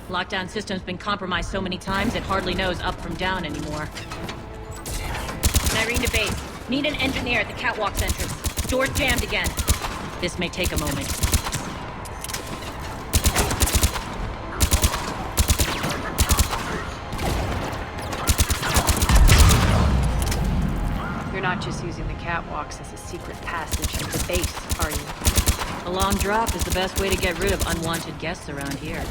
Lockdown system's been compromised so many times it hardly knows up from down anymore. Irene to base. Need an engineer at the catwalk's entrance. Door's jammed again. This may take a moment. You're not just using the catwalks as a secret passage to the base, are you? A long drop is the best way to get rid of unwanted guests around here.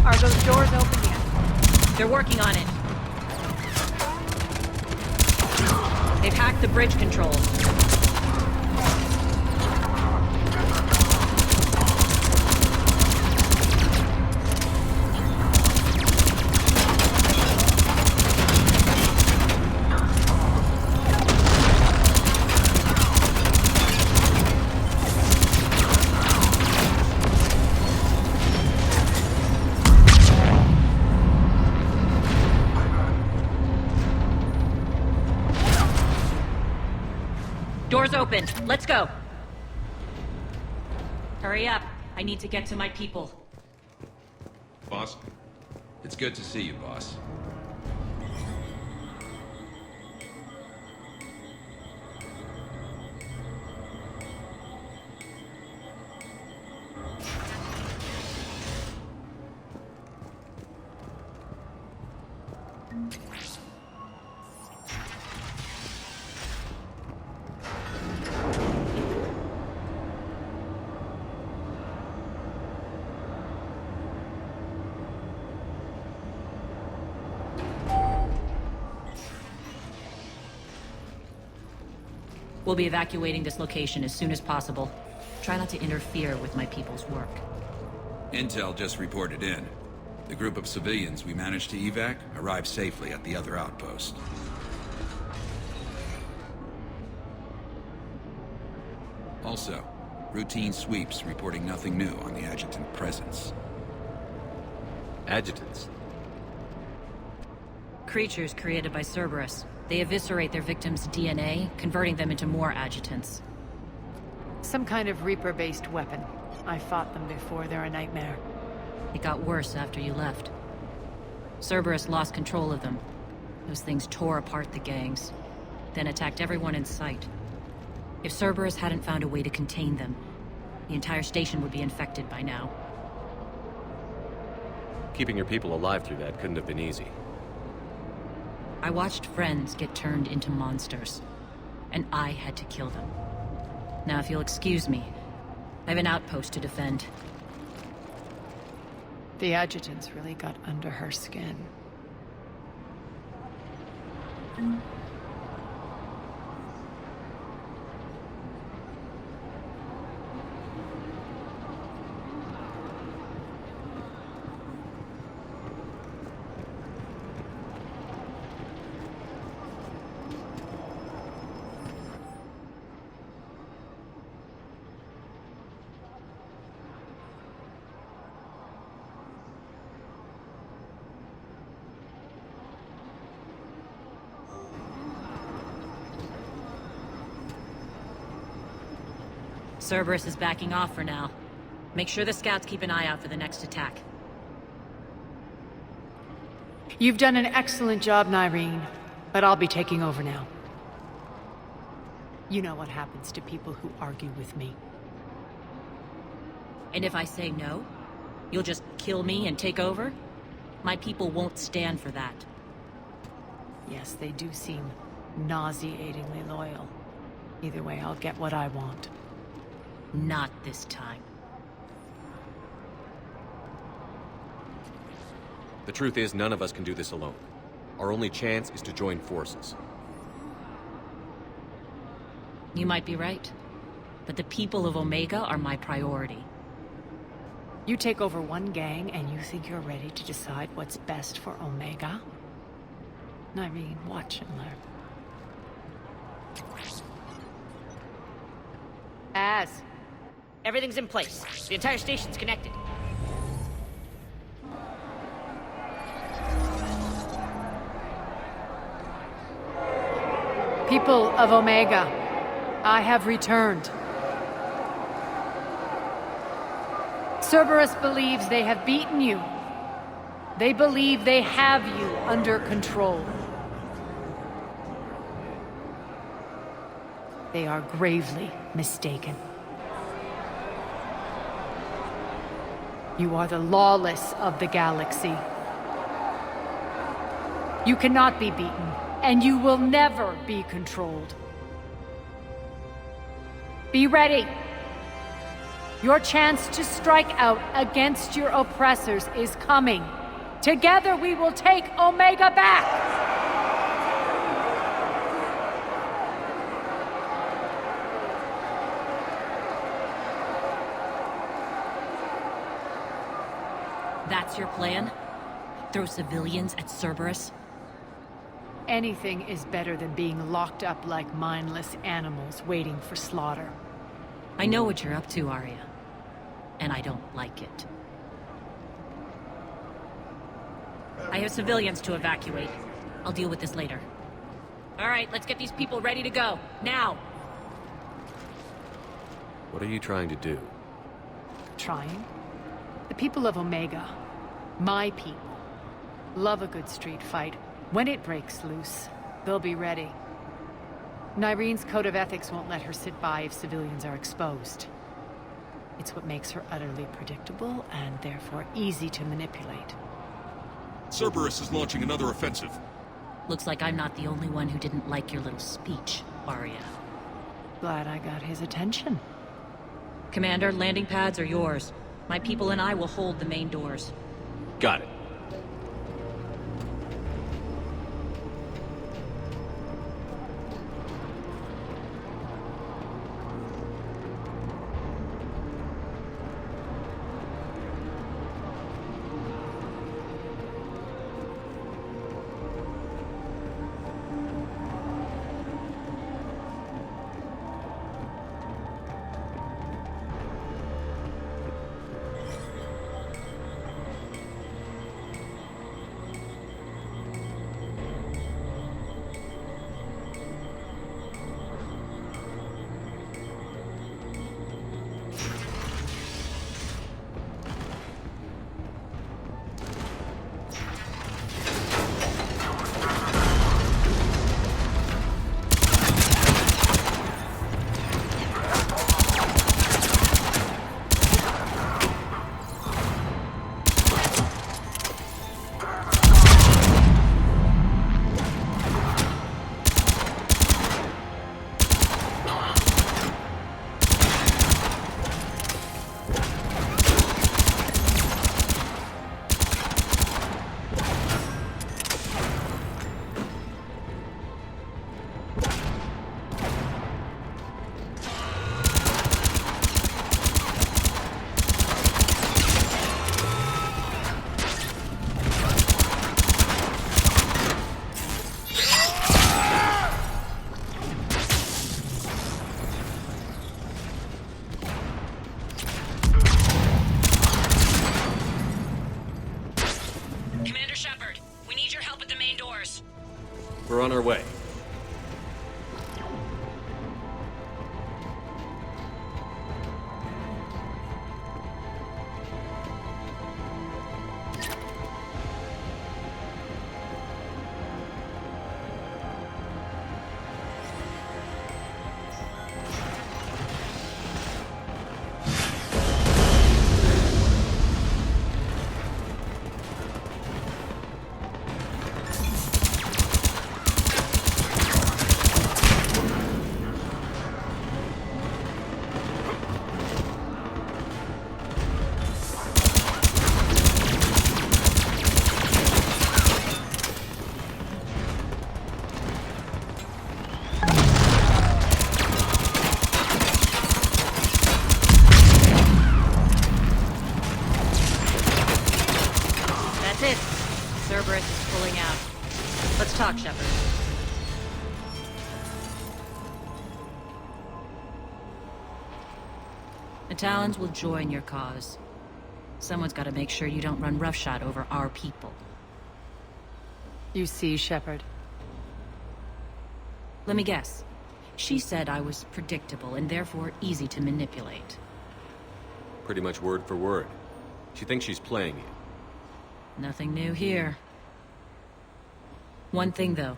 Are those doors open yet? They're working on it. They've hacked the bridge controls. Doors open. Let's go. Hurry up. I need to get to my people. Boss? It's good to see you, boss. We'll be evacuating this location as soon as possible. Try not to interfere with my people's work. Intel just reported in. The group of civilians we managed to evac arrived safely at the other outpost. Also, routine sweeps reporting nothing new on the adjutant presence. Adjutants? Creatures created by Cerberus. They eviscerate their victims' DNA, converting them into more adjutants. Some kind of Reaper-based weapon. I fought them before, they're a nightmare. It got worse after you left. Cerberus lost control of them. Those things tore apart the gangs, then attacked everyone in sight. If Cerberus hadn't found a way to contain them, the entire station would be infected by now. Keeping your people alive through that couldn't have been easy. I watched friends get turned into monsters, and I had to kill them. Now, if you'll excuse me, I have an outpost to defend. The adjutants really got under her skin. Cerberus is backing off for now. Make sure the scouts keep an eye out for the next attack. You've done an excellent job, Nyreen, but I'll be taking over now. You know what happens to people who argue with me. And if I say no, you'll just kill me and take over? My people won't stand for that. Yes, they do seem nauseatingly loyal. Either way, I'll get what I want. Not this time. The truth is, none of us can do this alone. Our only chance is to join forces. You might be right, but the people of Omega are my priority. You take over one gang and you think you're ready to decide what's best for Omega? Nyreen, watch and learn. Everything's in place. The entire station's connected. People of Omega, I have returned. Cerberus believes they have beaten you. They believe they have you under control. They are gravely mistaken. You are the lawless of the galaxy. You cannot be beaten, and you will never be controlled. Be ready. Your chance to strike out against your oppressors is coming. Together we will take Omega back! That's your plan? Throw civilians at Cerberus? Anything is better than being locked up like mindless animals waiting for slaughter. I know what you're up to, Arya. And I don't like it. I have civilians to evacuate. I'll deal with this later. All right, let's get these people ready to go. Now! What are you trying to do? Trying? The people of Omega, my people, love a good street fight. When it breaks loose, they'll be ready. Nyreen's code of ethics won't let her sit by if civilians are exposed. It's what makes her utterly predictable and therefore easy to manipulate. Cerberus is launching another offensive. Looks like I'm not the only one who didn't like your little speech, Arya. Glad I got his attention. Commander, landing pads are yours. My people and I will hold the main doors. Got it. We're on our way. talk, Shepard. The Talons will join your cause. Someone's got to make sure you don't run roughshod over our people. You see, Shepard? Let me guess. She said I was predictable and therefore easy to manipulate. Pretty much word for word. She thinks she's playing you. Nothing new here. One thing, though.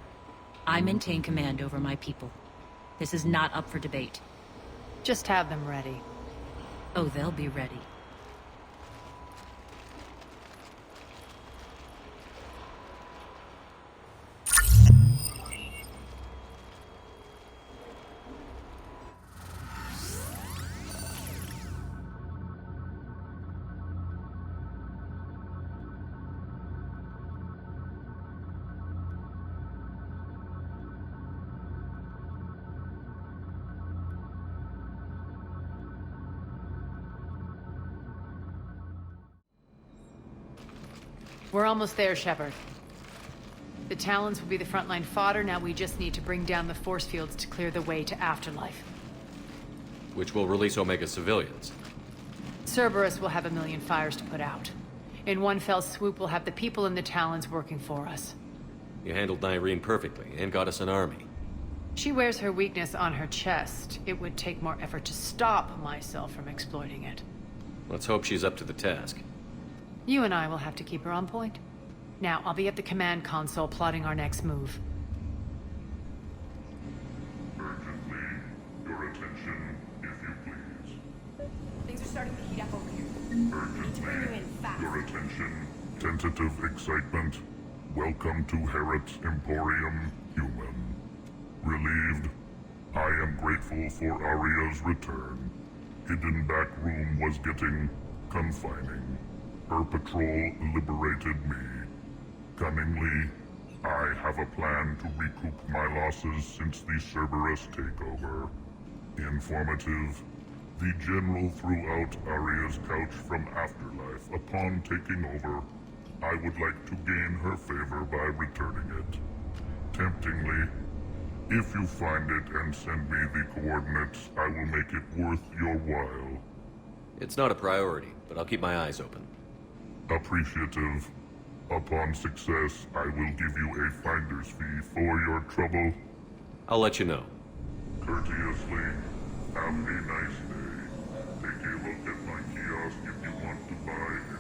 I maintain command over my people. This is not up for debate. Just have them ready. Oh, they'll be ready. We're almost there, Shepard. The Talons will be the frontline fodder. Now we just need to bring down the force fields to clear the way to Afterlife. Which will release Omega civilians. Cerberus will have 1,000,000 fires to put out. In one fell swoop, we'll have the people in the Talons working for us. You handled Nyreen perfectly, and got us an army. She wears her weakness on her chest. It would take more effort to stop myself from exploiting it. Let's hope she's up to the task. You and I will have to keep her on point. Now, I'll be at the command console plotting our next move. Urgently, your attention, if you please. Things are starting to heat up over here. Urgently, your attention. Tentative excitement. Welcome to Harrot's Emporium, human. Relieved. I am grateful for Aria's return. Hidden back room was getting confining. Her patrol liberated me. Cunningly, I have a plan to recoup my losses since the Cerberus takeover. Informative. The General threw out Aria's couch from Afterlife. Upon taking over, I would like to gain her favor by returning it. Temptingly, if you find it and send me the coordinates, I will make it worth your while. It's not a priority, but I'll keep my eyes open. Appreciative. Upon success, I will give you a finder's fee for your trouble. I'll let you know. Courteously, have a nice day. Take a look at my kiosk if you want to buy anything.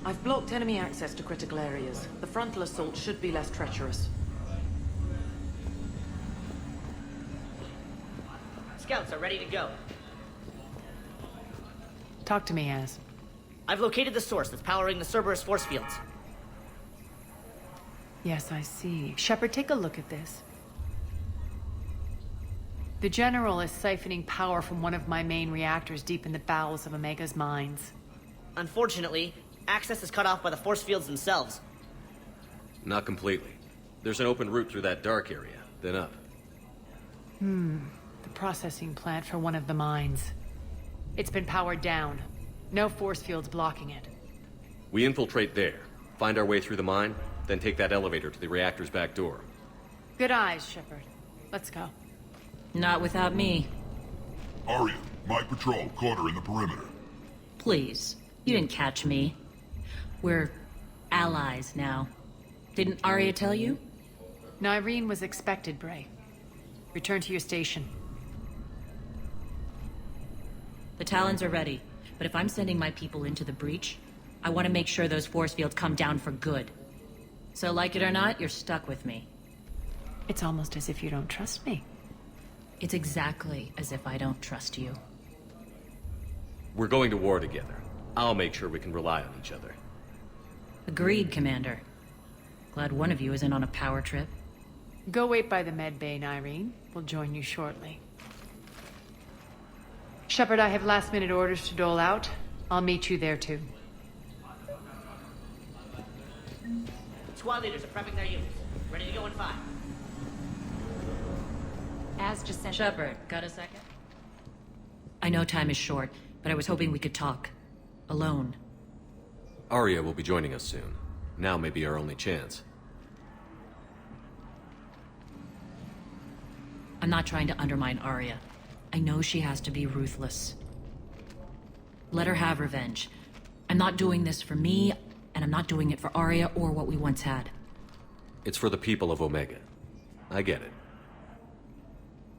I've blocked enemy access to critical areas. The frontal assault should be less treacherous. scouts are ready to go. Talk to me, Az. I've located the source that's powering the Cerberus force fields. Yes, I see. Shepard, take a look at this. The General is siphoning power from one of my main reactors deep in the bowels of Omega's mines. Unfortunately, access is cut off by the force fields themselves. Not completely. There's an open route through that dark area, then up. The processing plant for one of the mines. It's been powered down. No force fields blocking it. We infiltrate there, find our way through the mine, then take that elevator to the reactor's back door. Good eyes, Shepard. Let's go. Not without me. Arya, my patrol caught her in the perimeter. Please. You didn't catch me. We're allies now. Didn't Arya tell you? Nyreen was expected, Bray. Return to your station. The Talons are ready, but if I'm sending my people into the breach, I want to make sure those force fields come down for good. So like it or not, you're stuck with me. It's almost as if you don't trust me. It's exactly as if I don't trust you. We're going to war together. I'll make sure we can rely on each other. Agreed, Commander. Glad one of you isn't on a power trip. Go wait by the med bay, Nyreen. We'll join you shortly. Shepard, I have last-minute orders to dole out. I'll meet you there, too. Squad leaders are prepping their units. Ready to go in 5. Az just sent... Shepard, got a second? I know time is short, but I was hoping we could talk. Alone. Arya will be joining us soon. Now may be our only chance. I'm not trying to undermine Arya. I know she has to be ruthless. Let her have revenge. I'm not doing this for me, and I'm not doing it for Arya or what we once had. It's for the people of Omega. I get it.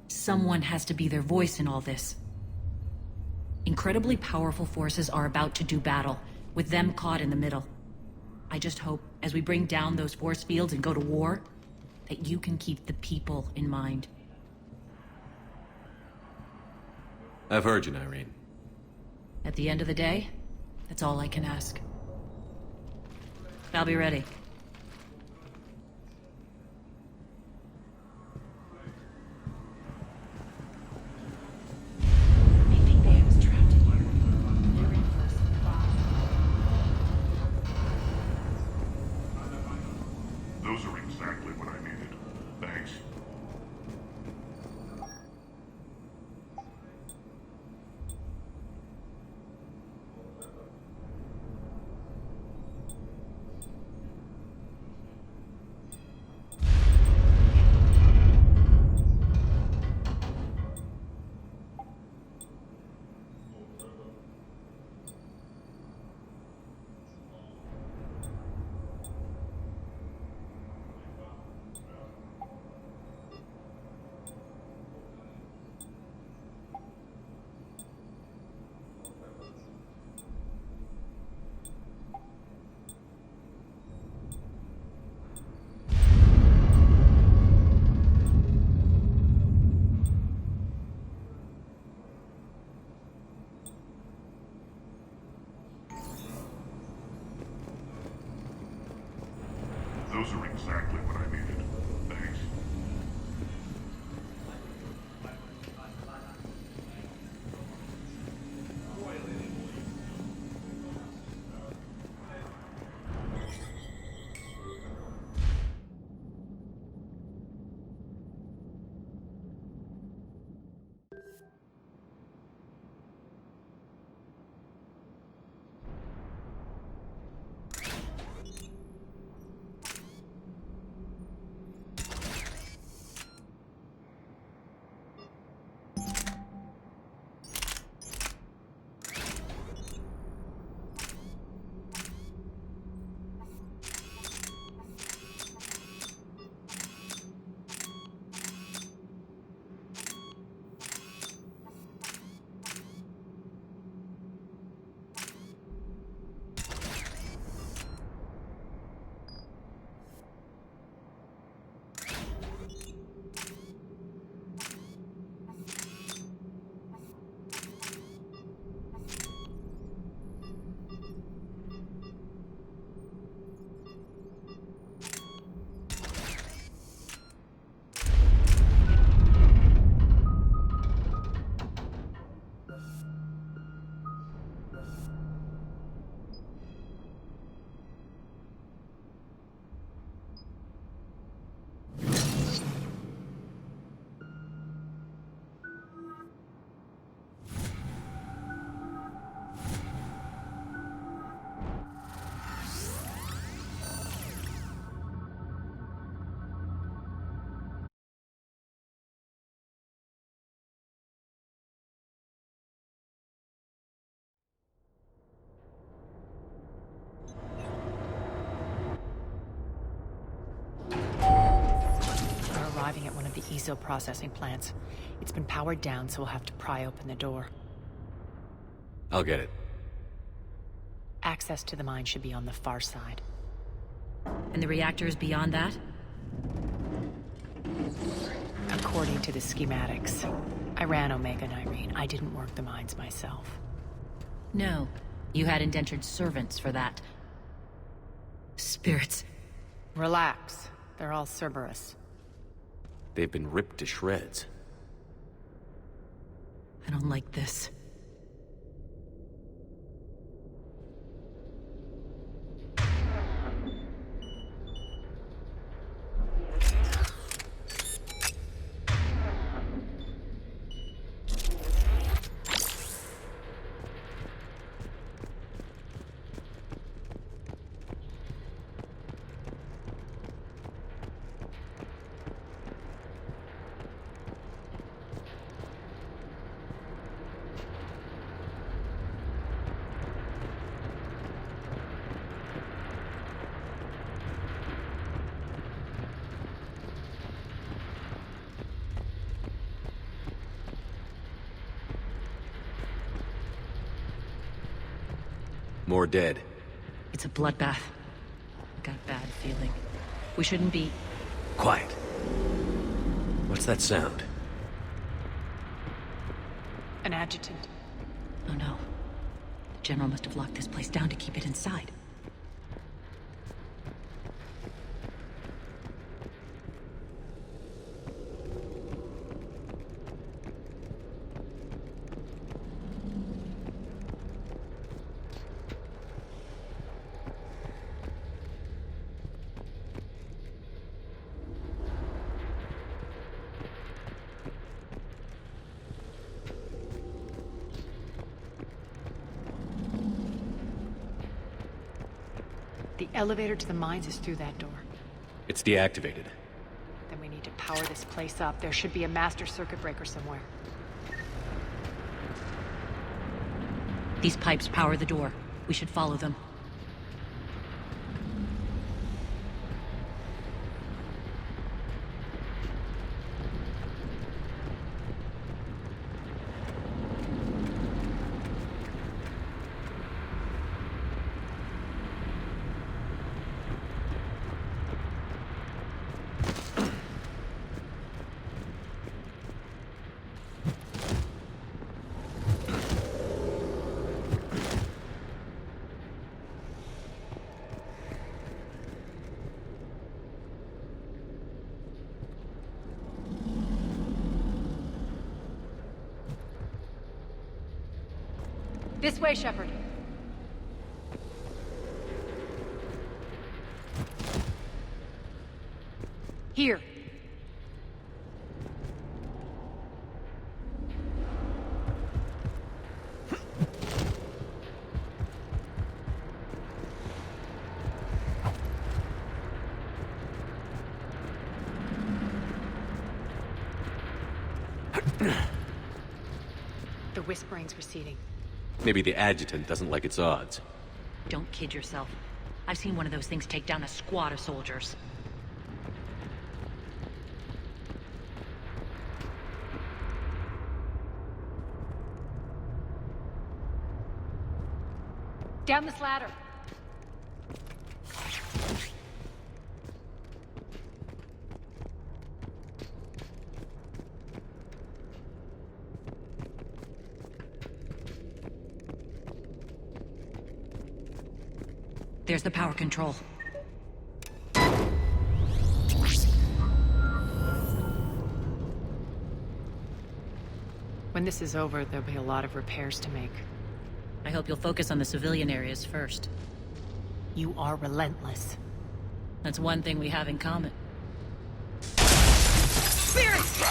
Someone has to be their voice in all this. Incredibly powerful forces are about to do battle, with them caught in the middle. I just hope, as we bring down those force fields and go to war, that you can keep the people in mind. I've heard you, Nyreen. At the end of the day, that's all I can ask. I'll be ready. Those are exactly what I needed. Thanks. of the ESO processing plants. It's been powered down, so we'll have to pry open the door. I'll get it. Access to the mine should be on the far side. And the reactor is beyond that? According to the schematics. I ran Omega and Irene. I didn't work the mines myself. No. You had indentured servants for that. Spirits. Relax. They're all Cerberus. They've been ripped to shreds. I don't like this. More dead. It's a bloodbath. Got a bad feeling. We shouldn't be... Quiet. What's that sound? An adjutant. Oh no. The General must have locked this place down to keep it inside. The elevator to the mines is through that door. It's deactivated. Then we need to power this place up. There should be a master circuit breaker somewhere. These pipes power the door. We should follow them. This way, Shepard. Here. The whispering's receding. Maybe the adjutant doesn't like its odds. Don't kid yourself. I've seen one of those things take down a squad of soldiers. Down this ladder. There's the power control. When this is over, there'll be a lot of repairs to make. I hope you'll focus on the civilian areas first. You are relentless. That's one thing we have in common. Spirits!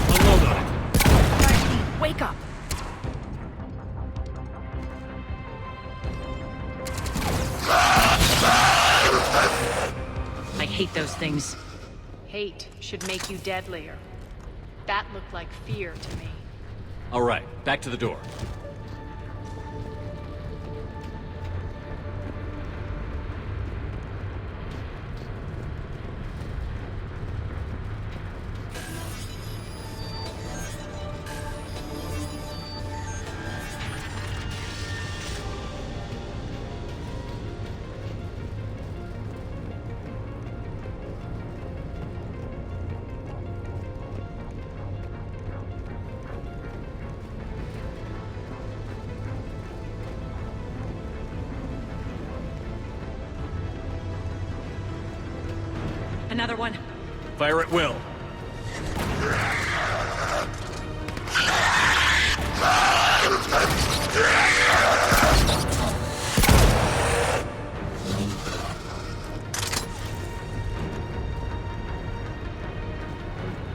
Unload on it. Wake up! I hate those things. Hate should make you deadlier. That looked like fear to me. All right, back to the door. Another one. Fire at will.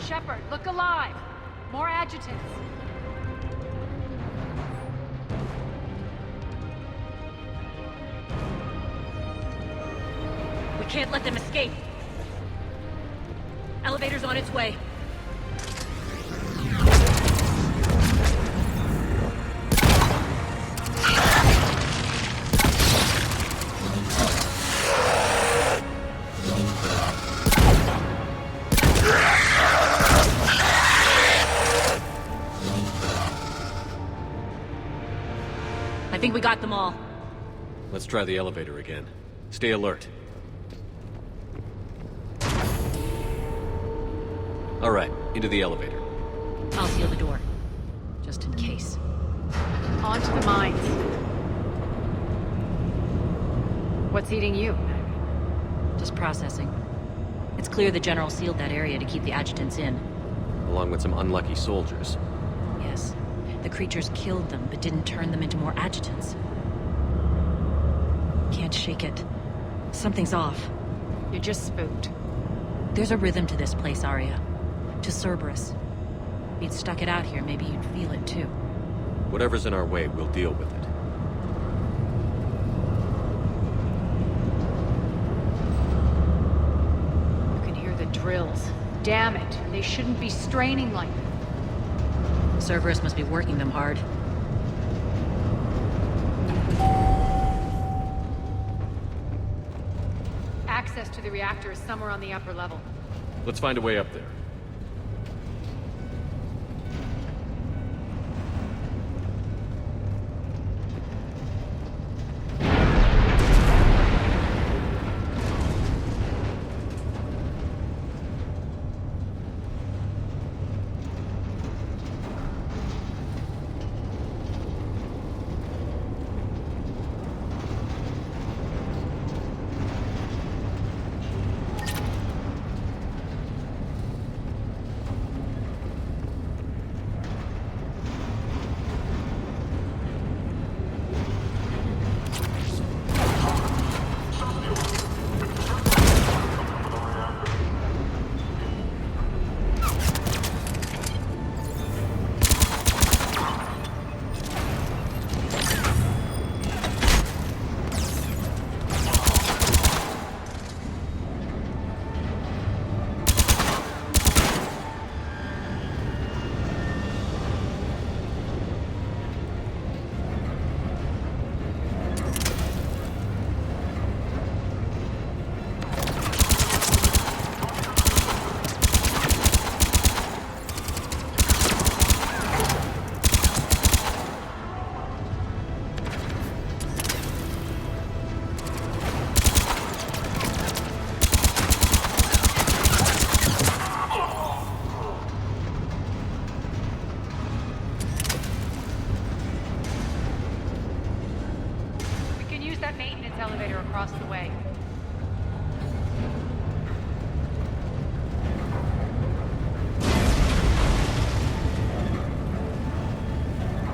Shepard, look alive! More adjutants. We can't let them escape. Elevator's on its way. I think we got them all. Let's try the elevator again. Stay alert. All right, into the elevator. I'll seal the door. Just in case. On to the mines. What's eating you? Just processing. It's clear the General sealed that area to keep the adjutants in. Along with some unlucky soldiers. Yes. The creatures killed them, but didn't turn them into more adjutants. Can't shake it. Something's off. You're just spooked. There's a rhythm to this place, Arya. To Cerberus. If you'd stuck it out here, maybe you'd feel it too. Whatever's in our way, we'll deal with it. You can hear the drills. Damn it, they shouldn't be straining like that. Cerberus must be working them hard. Access to the reactor is somewhere on the upper level. Let's find a way up there. Elevator across the way.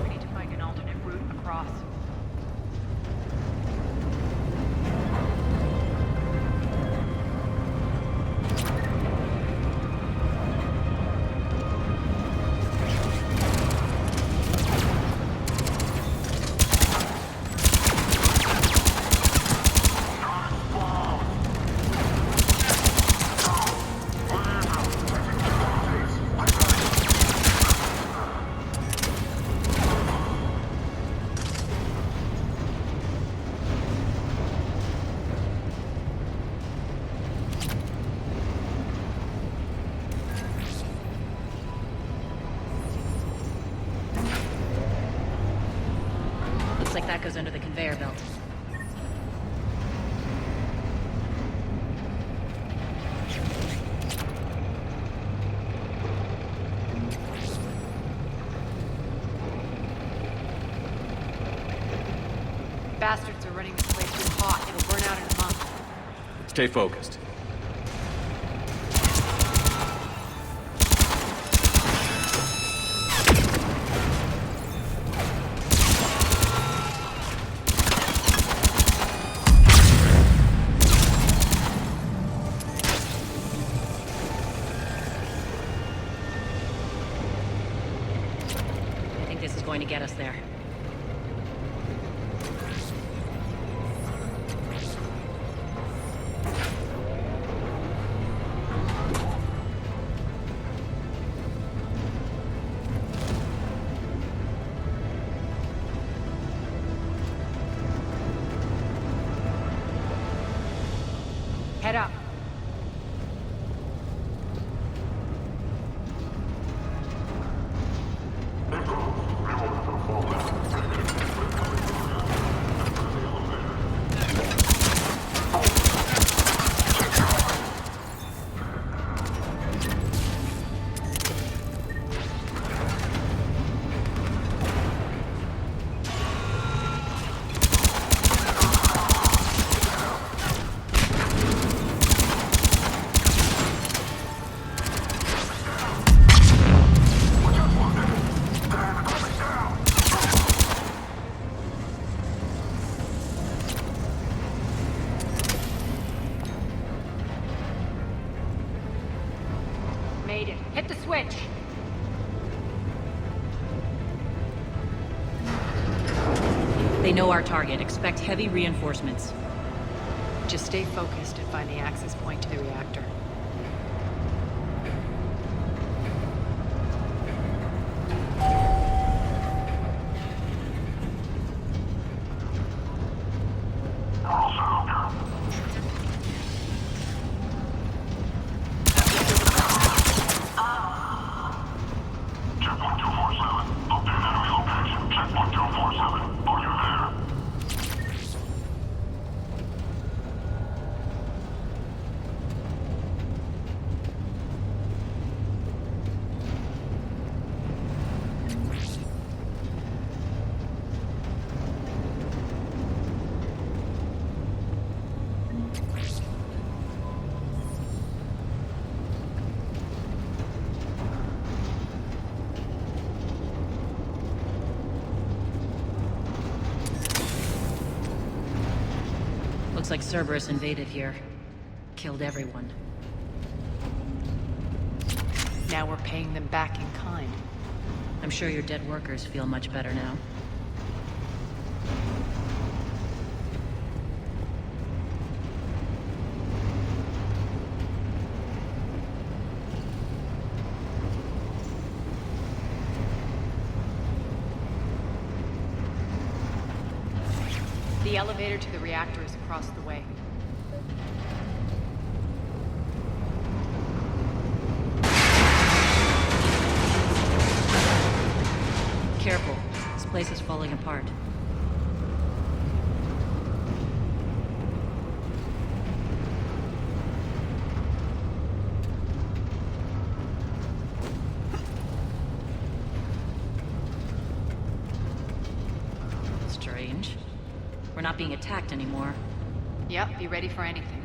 We need to find an alternate route across. Looks like that goes under the conveyor belt. Bastards are running this place too hot. It'll burn out in a month. Stay focused. going to get us there. Head up. Made it. Hit the switch. They know our target. Expect heavy reinforcements. Just stay focused and find the access point to the reactor. Looks like Cerberus invaded here. Killed everyone. Now we're paying them back in kind. I'm sure your dead workers feel much better now. The elevator to the reactor is across the way. Careful. This place is falling apart. Strange. We're not being attacked anymore. Yep, be ready for anything.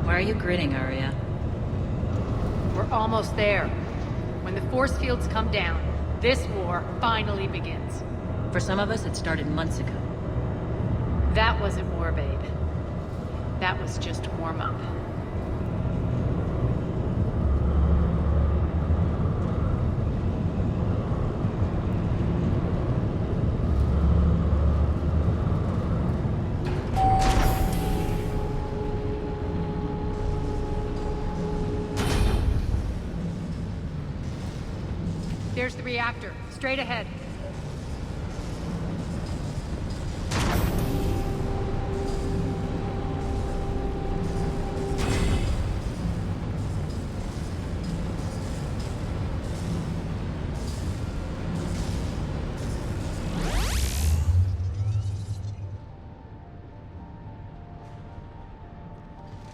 Why are you grinning, Arya? We're almost there. When the force fields come down, this war finally begins. For some of us, it started months ago. That wasn't war, babe. That was just warm-up. There's the reactor, straight ahead.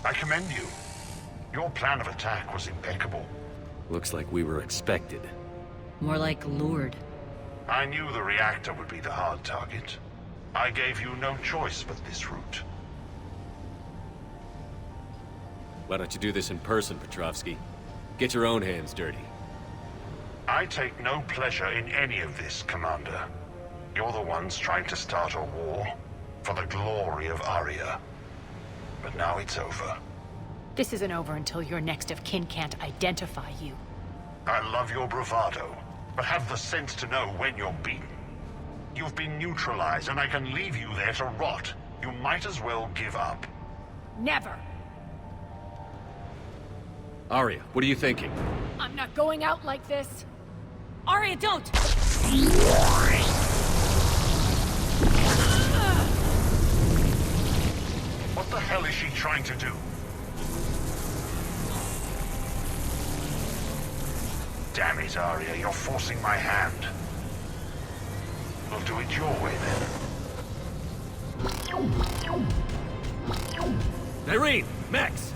I commend you. Your plan of attack was impeccable. Looks like we were expected. More like lured. I knew the reactor would be the hard target. I gave you no choice but this route. Why don't you do this in person, Petrovsky? Get your own hands dirty. I take no pleasure in any of this, Commander. You're the ones trying to start a war for the glory of Aria. But now it's over. This isn't over until your next of kin can't identify you. I love your bravado, but have the sense to know when you're beaten. You've been neutralized, and I can leave you there to rot. You might as well give up. Never! Aria, what are you thinking? I'm not going out like this! Aria, don't! What the hell is she trying to do? Damn it, Aria, you're forcing my hand. We'll do it your way, then. Irene! Max!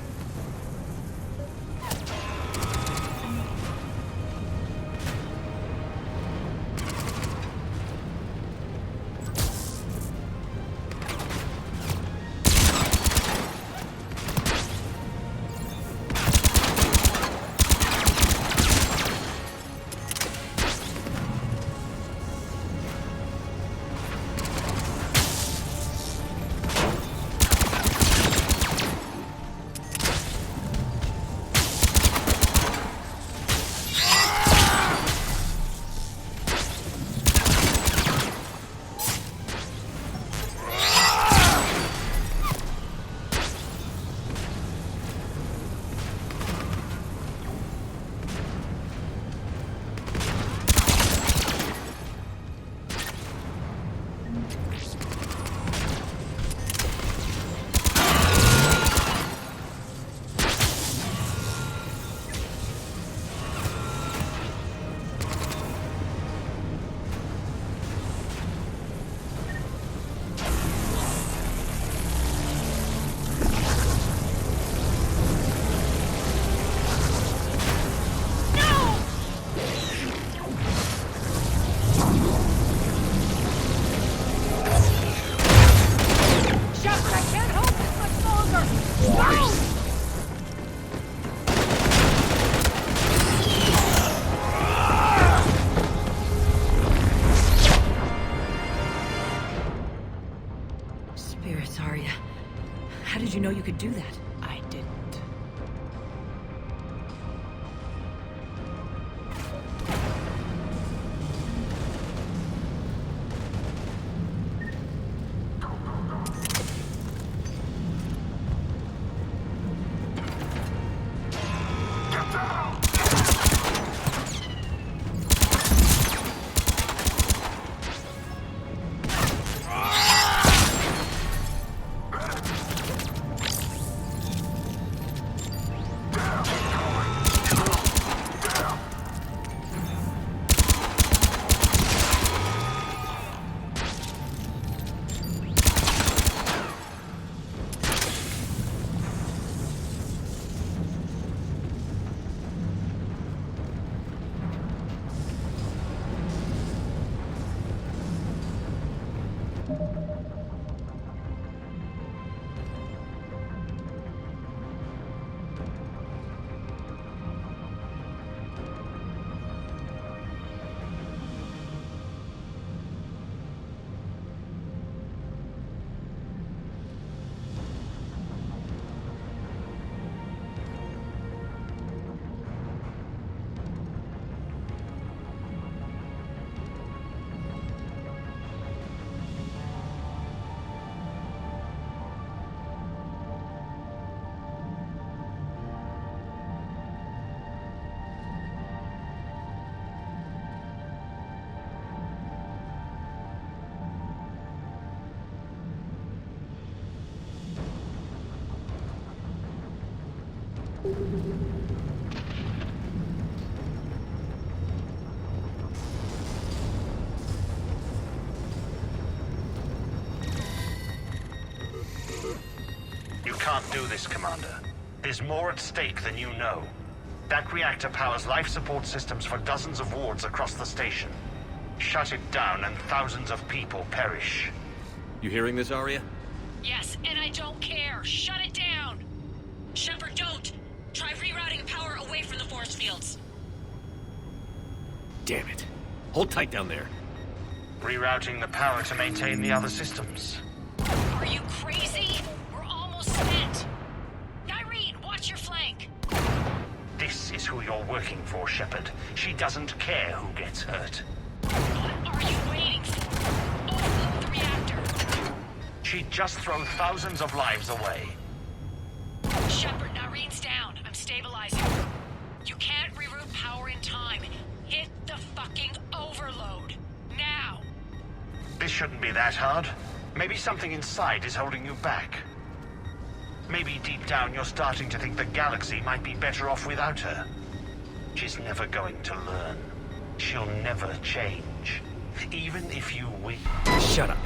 How did you know you could do that? I didn't. You can't do this, Commander. There's more at stake than you know. That reactor powers life support systems for dozens of wards across the station. Shut it down and thousands of people perish. You hearing this, Arya? Yes, and I don't care. Shut it down! Shepard, don't! Try rerouting power away from the force fields. Damn it. Hold tight down there. Rerouting the power to maintain the other systems. Are you crazy? We're almost spent. Nyreen, watch your flank. This is who you're working for, Shepard. She doesn't care who gets hurt. What are you waiting for? Overload the reactor. She'd just throw thousands of lives away. Shepard, Nyreen's down. I'm stabilizing. You can't reroute power in time. Hit the fucking overload. Now. This shouldn't be that hard. Maybe something inside is holding you back. Maybe deep down you're starting to think the galaxy might be better off without her. She's never going to learn. She'll never change. Even if you win. Shut up.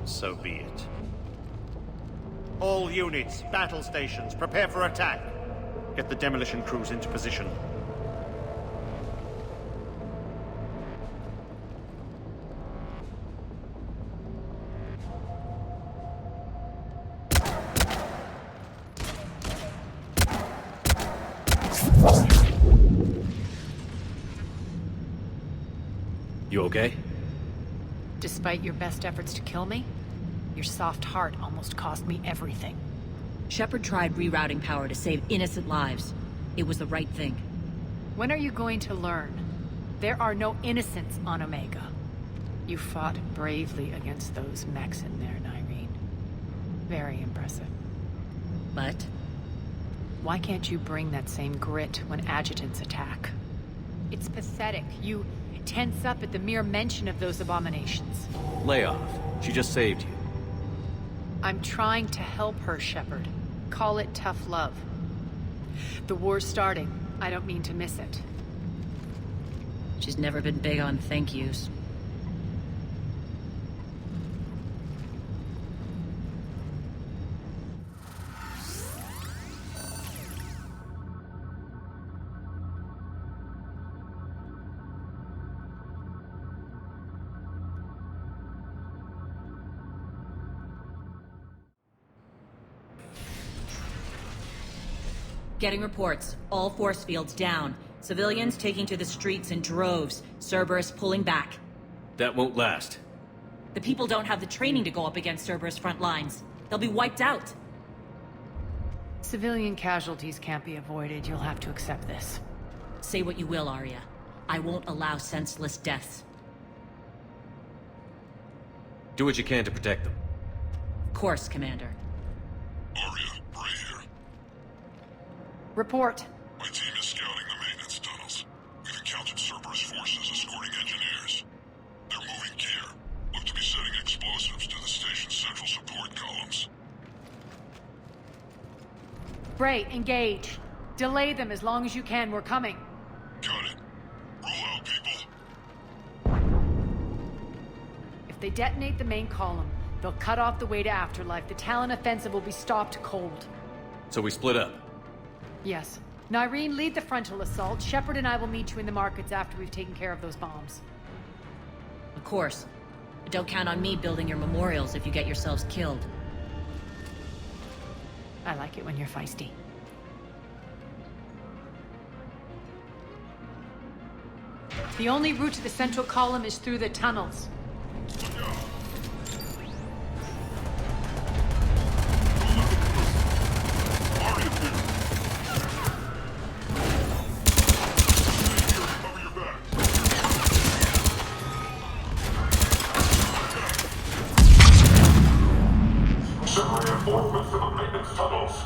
So be it. All units, battle stations, prepare for attack. Get the demolition crews into position. You okay? Despite your best efforts to kill me, your soft heart almost cost me everything. Shepard tried rerouting power to save innocent lives. It was the right thing. When are you going to learn? There are no innocents on Omega. You fought bravely against those mechs in there, Nyreen. Very impressive. But? Why can't you bring that same grit when adjutants attack? It's pathetic. You tense up at the mere mention of those abominations. Lay off. She just saved you. I'm trying to help her, Shepard. Call it tough love. The war's starting. I don't mean to miss it. She's never been big on thank yous. Getting reports. All force fields down. Civilians taking to the streets in droves. Cerberus pulling back. That won't last. The people don't have the training to go up against Cerberus front lines. They'll be wiped out. Civilian casualties can't be avoided. You'll have to accept this. Say what you will, Arya. I won't allow senseless deaths. Do what you can to protect them. Of course, Commander. Arya, Bray here. Report. My team is scouting the maintenance tunnels. We've encountered Cerberus forces escorting engineers. They're moving gear. Look to be setting explosives to the station's central support columns. Bray, engage. Delay them as long as you can. We're coming. Got it. Roll out, people. If they detonate the main column, they'll cut off the way to Afterlife. The Talon offensive will be stopped cold. So we split up. Yes. Nyreen, lead the frontal assault. Shepard and I will meet you in the markets after we've taken care of those bombs. Of course. But don't count on me building your memorials if you get yourselves killed. I like it when you're feisty. The only route to the central column is through the tunnels. tunnels.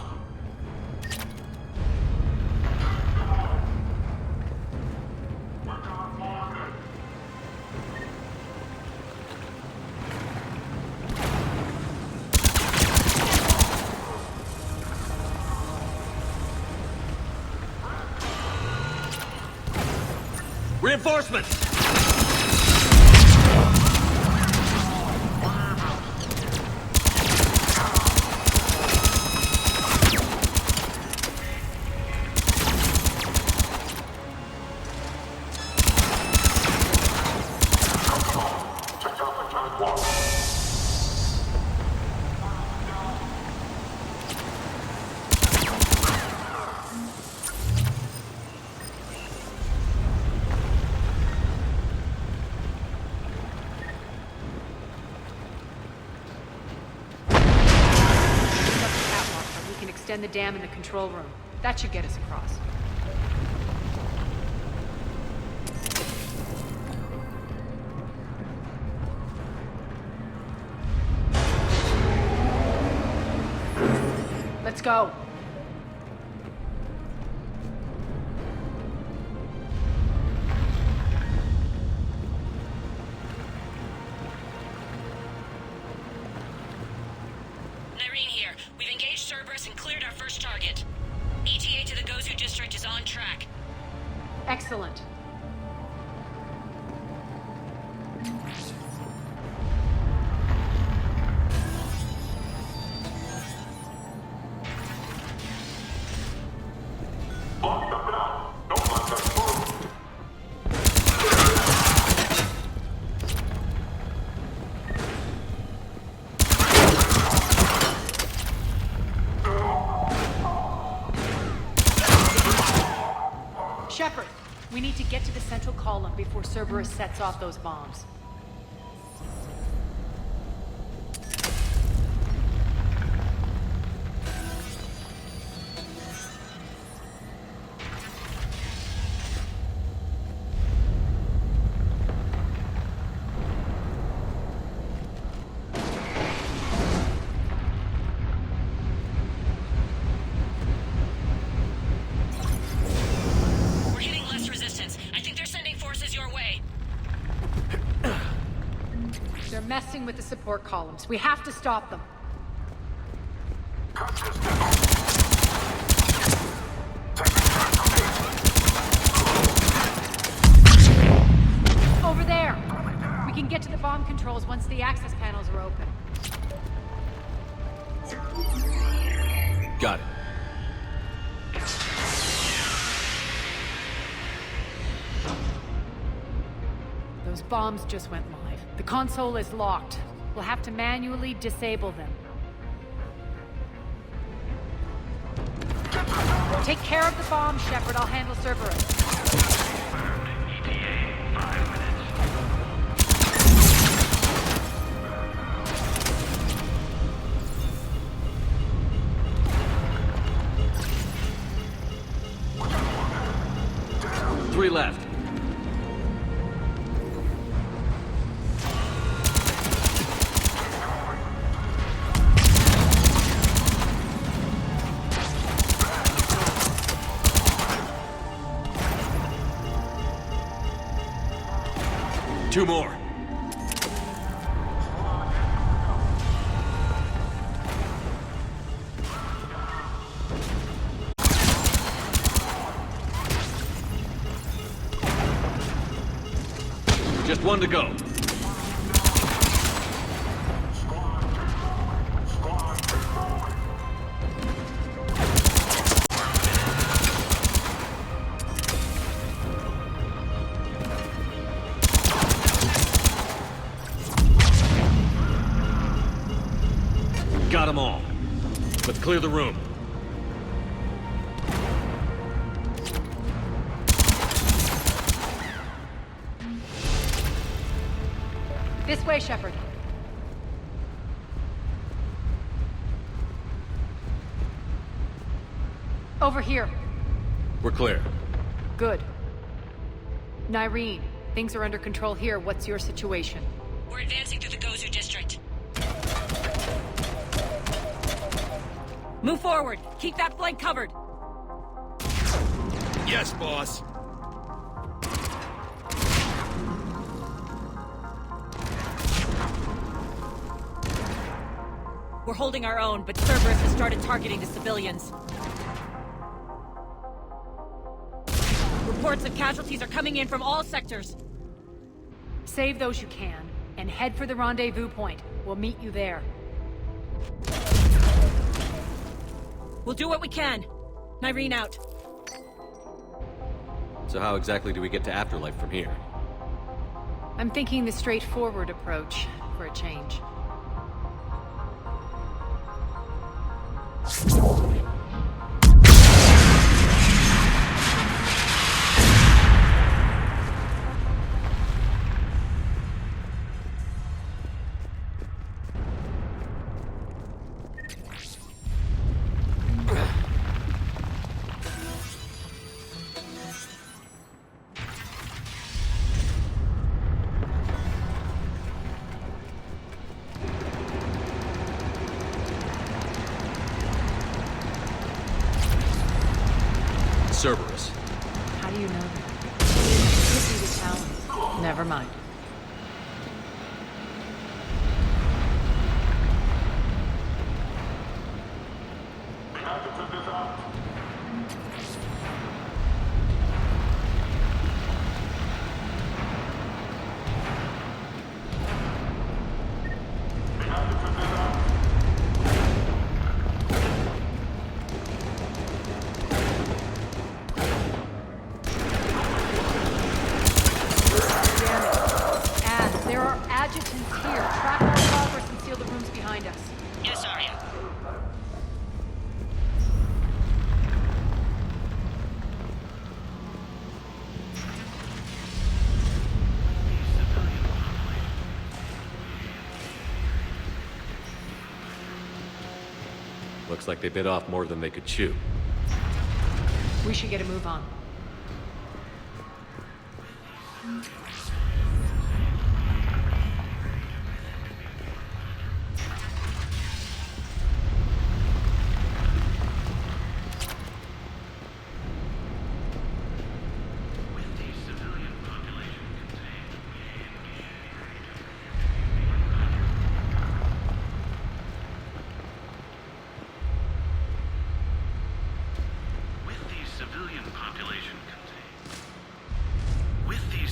Reinforcements! Extend the dam in the control room. That should get us across. Let's go. Excellent. Shepard, we need to get to the central column before Cerberus sets off those bombs. Messing with the support columns. We have to stop them. Over there! We can get to the bomb controls once the access panels are open. Got it. Those bombs just went live. The console is locked. We'll have to manually disable them. Take care of the bomb, Shepard. I'll handle Cerberus. ETA, 5 minutes. 3 left. Two more. Just one to go. Got them all. Let's clear the room. This way, Shepard. Over here. We're clear. Good. Nyreen, things are under control here. What's your situation? We're advancing through the Gozu district. Move forward. Keep that flank covered. Yes, boss. We're holding our own, but Cerberus has started targeting the civilians. Reports of casualties are coming in from all sectors. Save those you can, and head for the rendezvous point. We'll meet you there. We'll do what we can. Nyreen out. So how exactly do we get to Afterlife from here? I'm thinking the straightforward approach for a change. Cerberus. How do you know that? Could be the Talon. Never mind. Yes, Arya. Looks like they bit off more than they could chew. We should get a move on.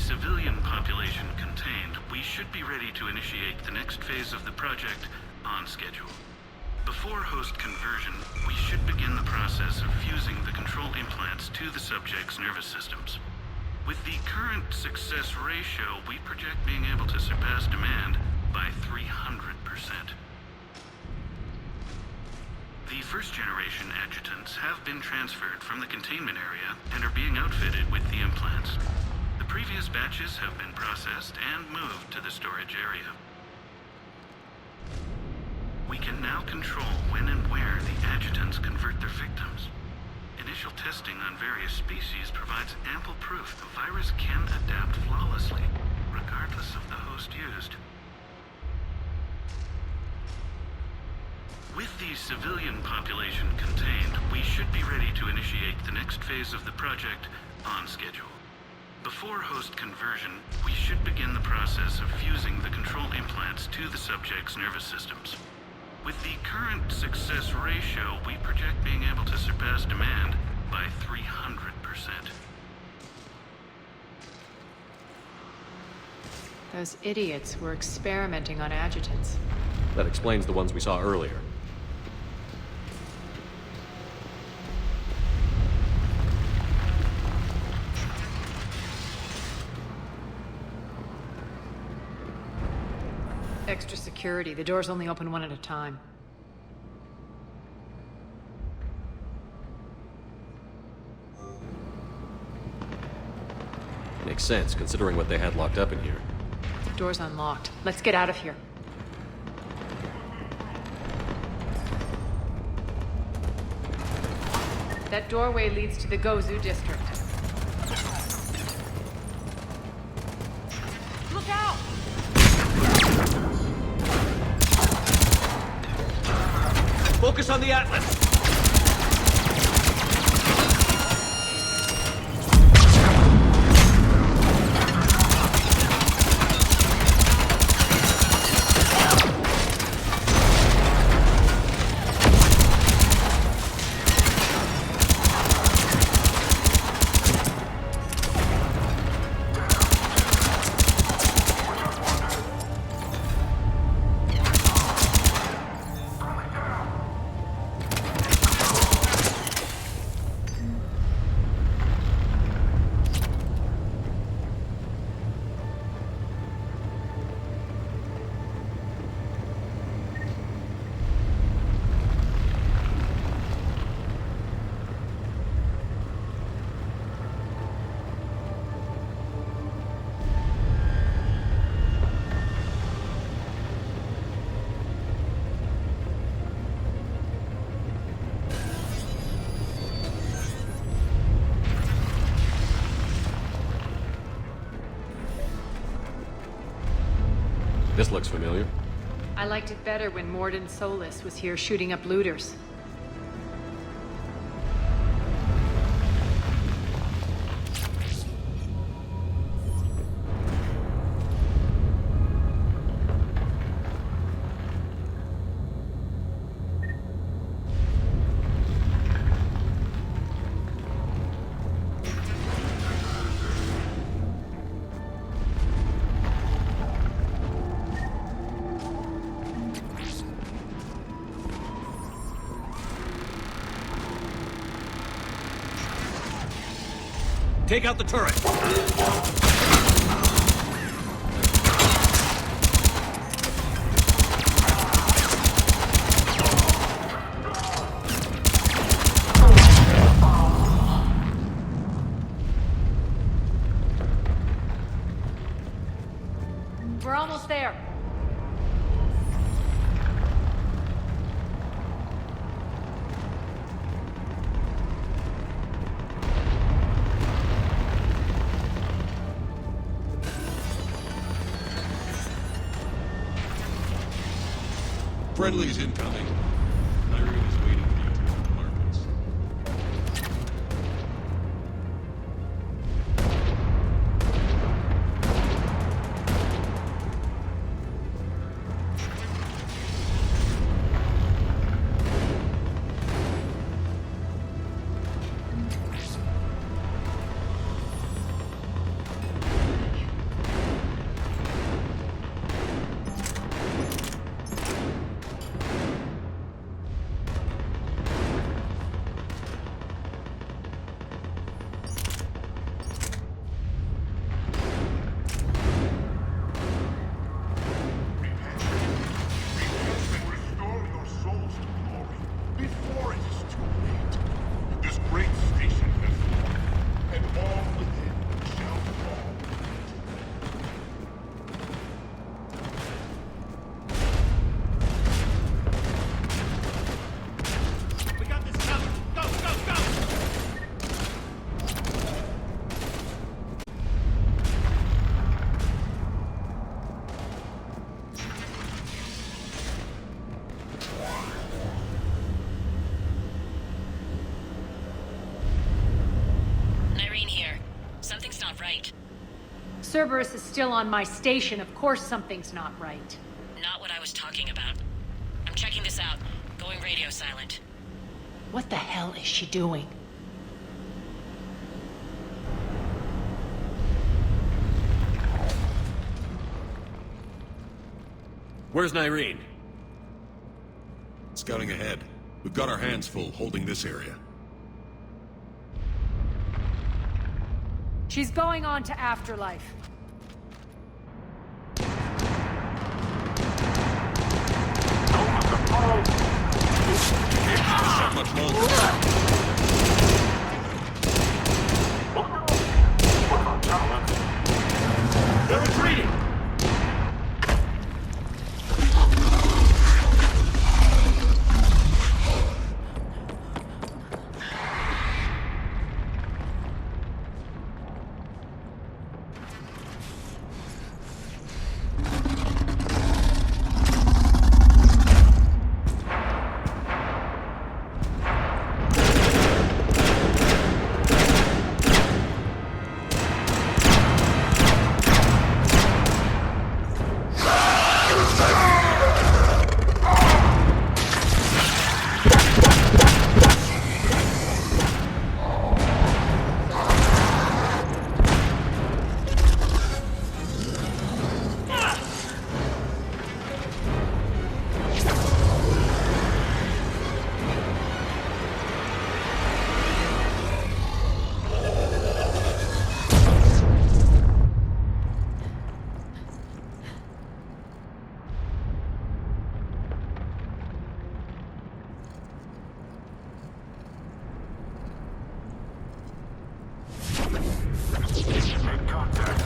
Civilian population contained, we should be ready to initiate the next phase of the project on schedule. Before host conversion, we should begin the process of fusing the control implants to the subject's nervous systems. With the current success ratio, we project being able to surpass demand by 300%. The first-generation adjutants have been transferred from the containment area and are being outfitted with the implants. The previous batches have been processed and moved to the storage area. We can now control when and where the adjutants convert their victims. Initial testing on various species provides ample proof the virus can adapt flawlessly, regardless of the host used. With the civilian population contained, we should be ready to initiate the next phase of the project on schedule. Before host conversion, we should begin the process of fusing the control implants to the subject's nervous systems. With the current success ratio, we project being able to surpass demand by 300%. Those idiots were experimenting on adjutants. That explains the ones we saw earlier. Extra security. The doors only open one at a time. Makes sense, considering what they had locked up in here. Door's unlocked. Let's get out of here. That doorway leads to the Gozu district. Look out! Focus on the Atlas! This looks familiar. I liked it better when Mordin Solus was here shooting up looters. Take out the turret! We're almost there. Friendly's incoming. Irene is waiting for you at the markets. Cerberus is still on my station. Of course something's not right. Not what I was talking about. I'm checking this out. Going radio silent. What the hell is she doing? Where's Nyreen? Scouting ahead. We've got our hands full holding this area. She's going on to Afterlife. Not much longer. They're retreating!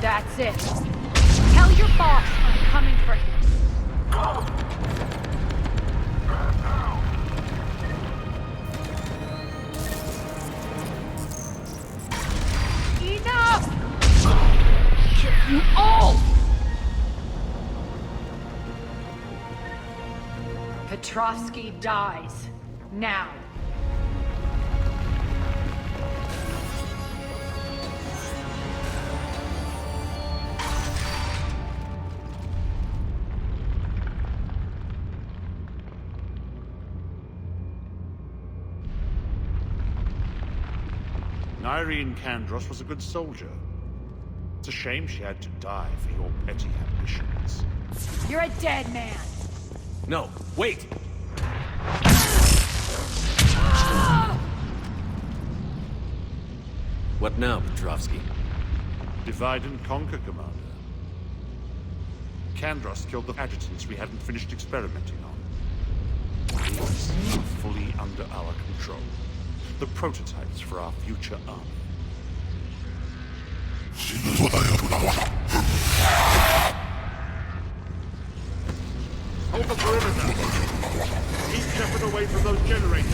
That's it. Tell your boss I'm coming for him. Enough! Kill you all! Petrovsky dies. Now. Irene Kandros was a good soldier. It's a shame she had to die for your petty ambitions. You're a dead man. No, wait! What now, Petrovsky? Divide and conquer, Commander. Kandros killed the adjutants we hadn't finished experimenting on. These are fully under our control. The prototypes for our future army. Hold the perimeter! Keep Shepard away from those generators!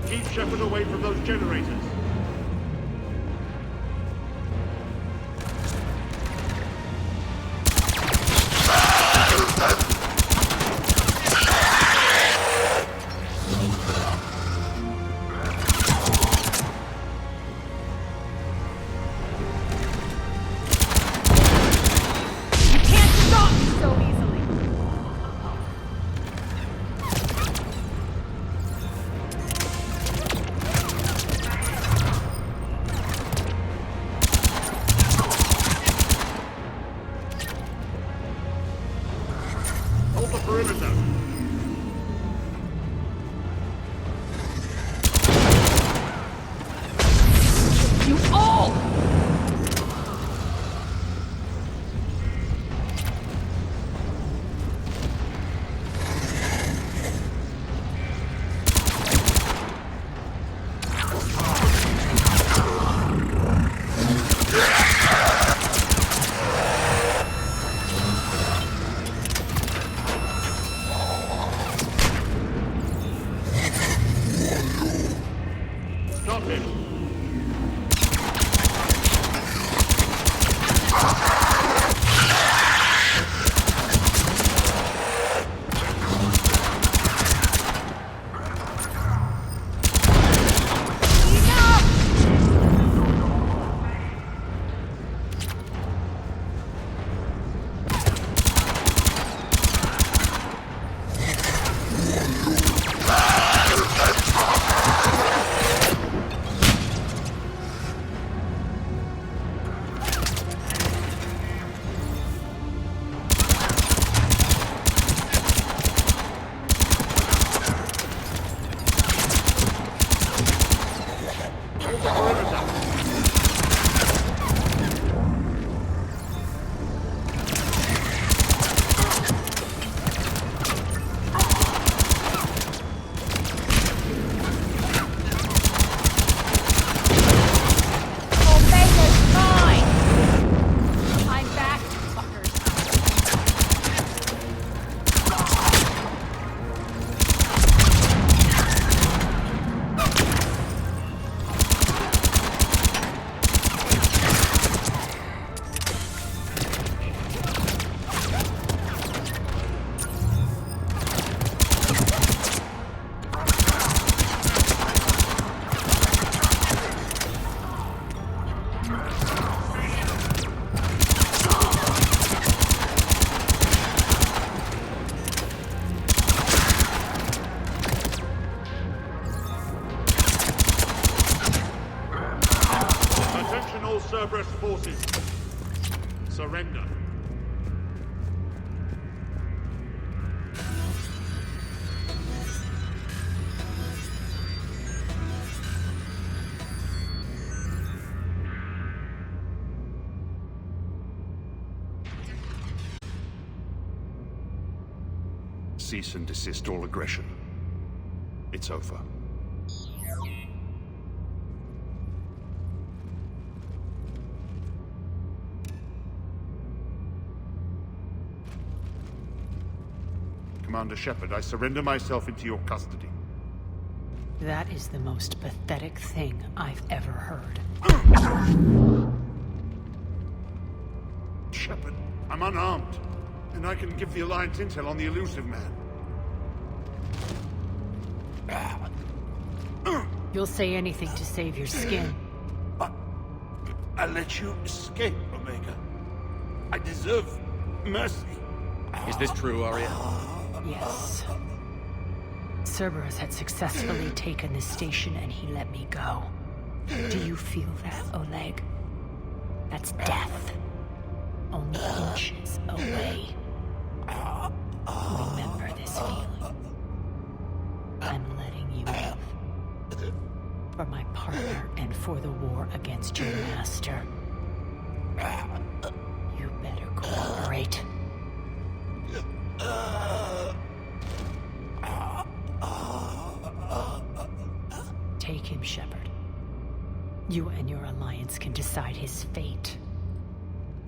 Keep Shepard away from those generators. Cerberus forces. Surrender. Cease and desist all aggression. It's over. Commander Shepard, I surrender myself into your custody. That is the most pathetic thing I've ever heard. Shepard, I'm unarmed, and I can give the Alliance intel on the elusive man. You'll say anything to save your skin. I let you escape, Omega. I deserve mercy. Is this true, Arya? Yes. Cerberus had successfully taken this station and he let me go. Do you feel that, Oleg? That's death. Only inches away. Remember this feeling. I'm letting you live. For my partner and for the war against your master. You better cooperate. Take him, Shepard. You and your Alliance can decide his fate.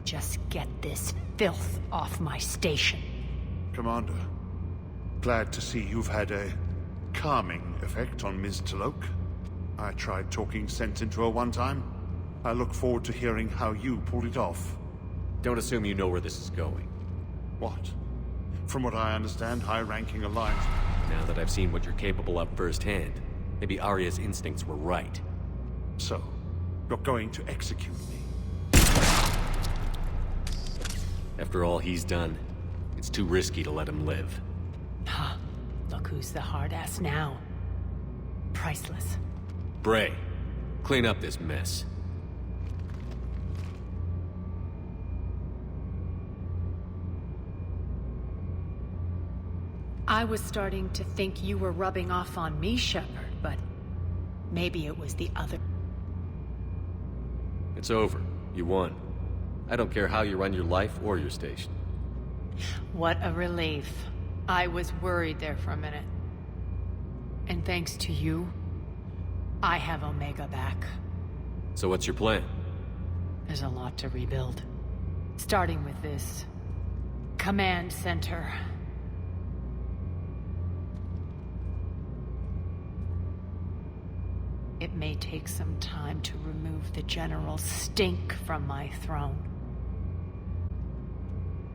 Just get this filth off my station. Commander, glad to see you've had a calming effect on Ms. Talok. I tried talking sense into her one time. I look forward to hearing how you pulled it off. Don't assume you know where this is going. What? From what I understand, high-ranking Alliance... Now that I've seen what you're capable of firsthand, maybe Arya's instincts were right. So, you're going to execute me? After all he's done, it's too risky to let him live. Huh. Look who's the hard-ass now. Priceless. Bray, clean up this mess. I was starting to think you were rubbing off on me, Shepard, but maybe it was the other. It's over. You won. I don't care how you run your life or your station. What a relief. I was worried there for a minute. And thanks to you, I have Omega back. So what's your plan? There's a lot to rebuild. Starting with this command center. It may take some time to remove the general stink from my throne.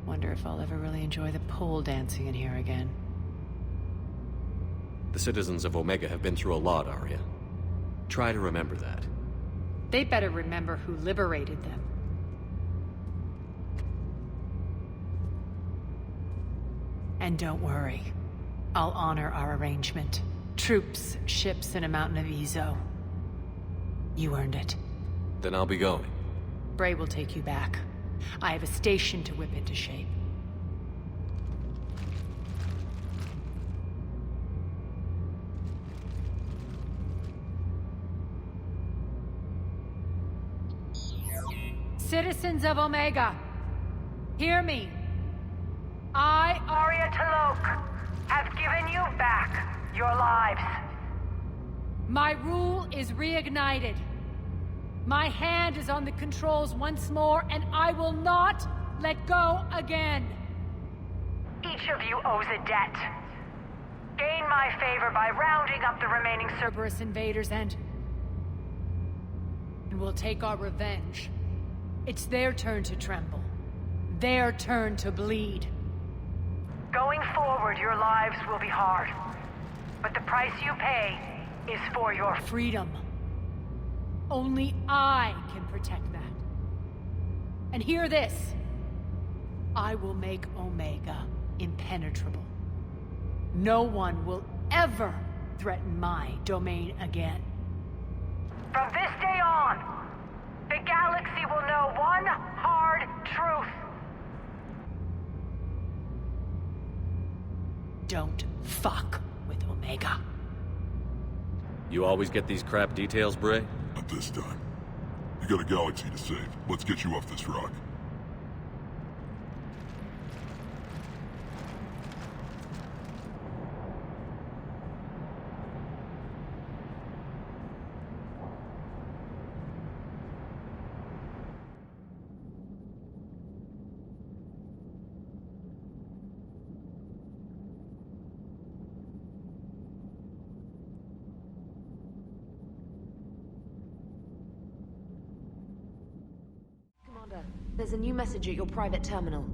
Wonder if I'll ever really enjoy the pole dancing in here again. The citizens of Omega have been through a lot, Arya. Try to remember that. They better remember who liberated them. And don't worry. I'll honor our arrangement. Troops, ships, and a mountain of Ezo. You earned it. Then I'll be going. Bray will take you back. I have a station to whip into shape. Citizens of Omega, hear me. I, Arya Talok, have given you back your lives. My rule is reignited. My hand is on the controls once more, and I will not let go again. Each of you owes a debt. Gain my favor by rounding up the remaining Cerberus invaders and we'll take our revenge. It's their turn to tremble. Their turn to bleed. Going forward, your lives will be hard. But the price you pay is for your freedom. Only I can protect that. And hear this. I will make Omega impenetrable. No one will ever threaten my domain again. From this day on, the galaxy will know one hard truth. Don't fuck with Omega. You always get these crap details, Bray? Not this time. You got a galaxy to save. Let's get you off this rock. There's a new message at your private terminal.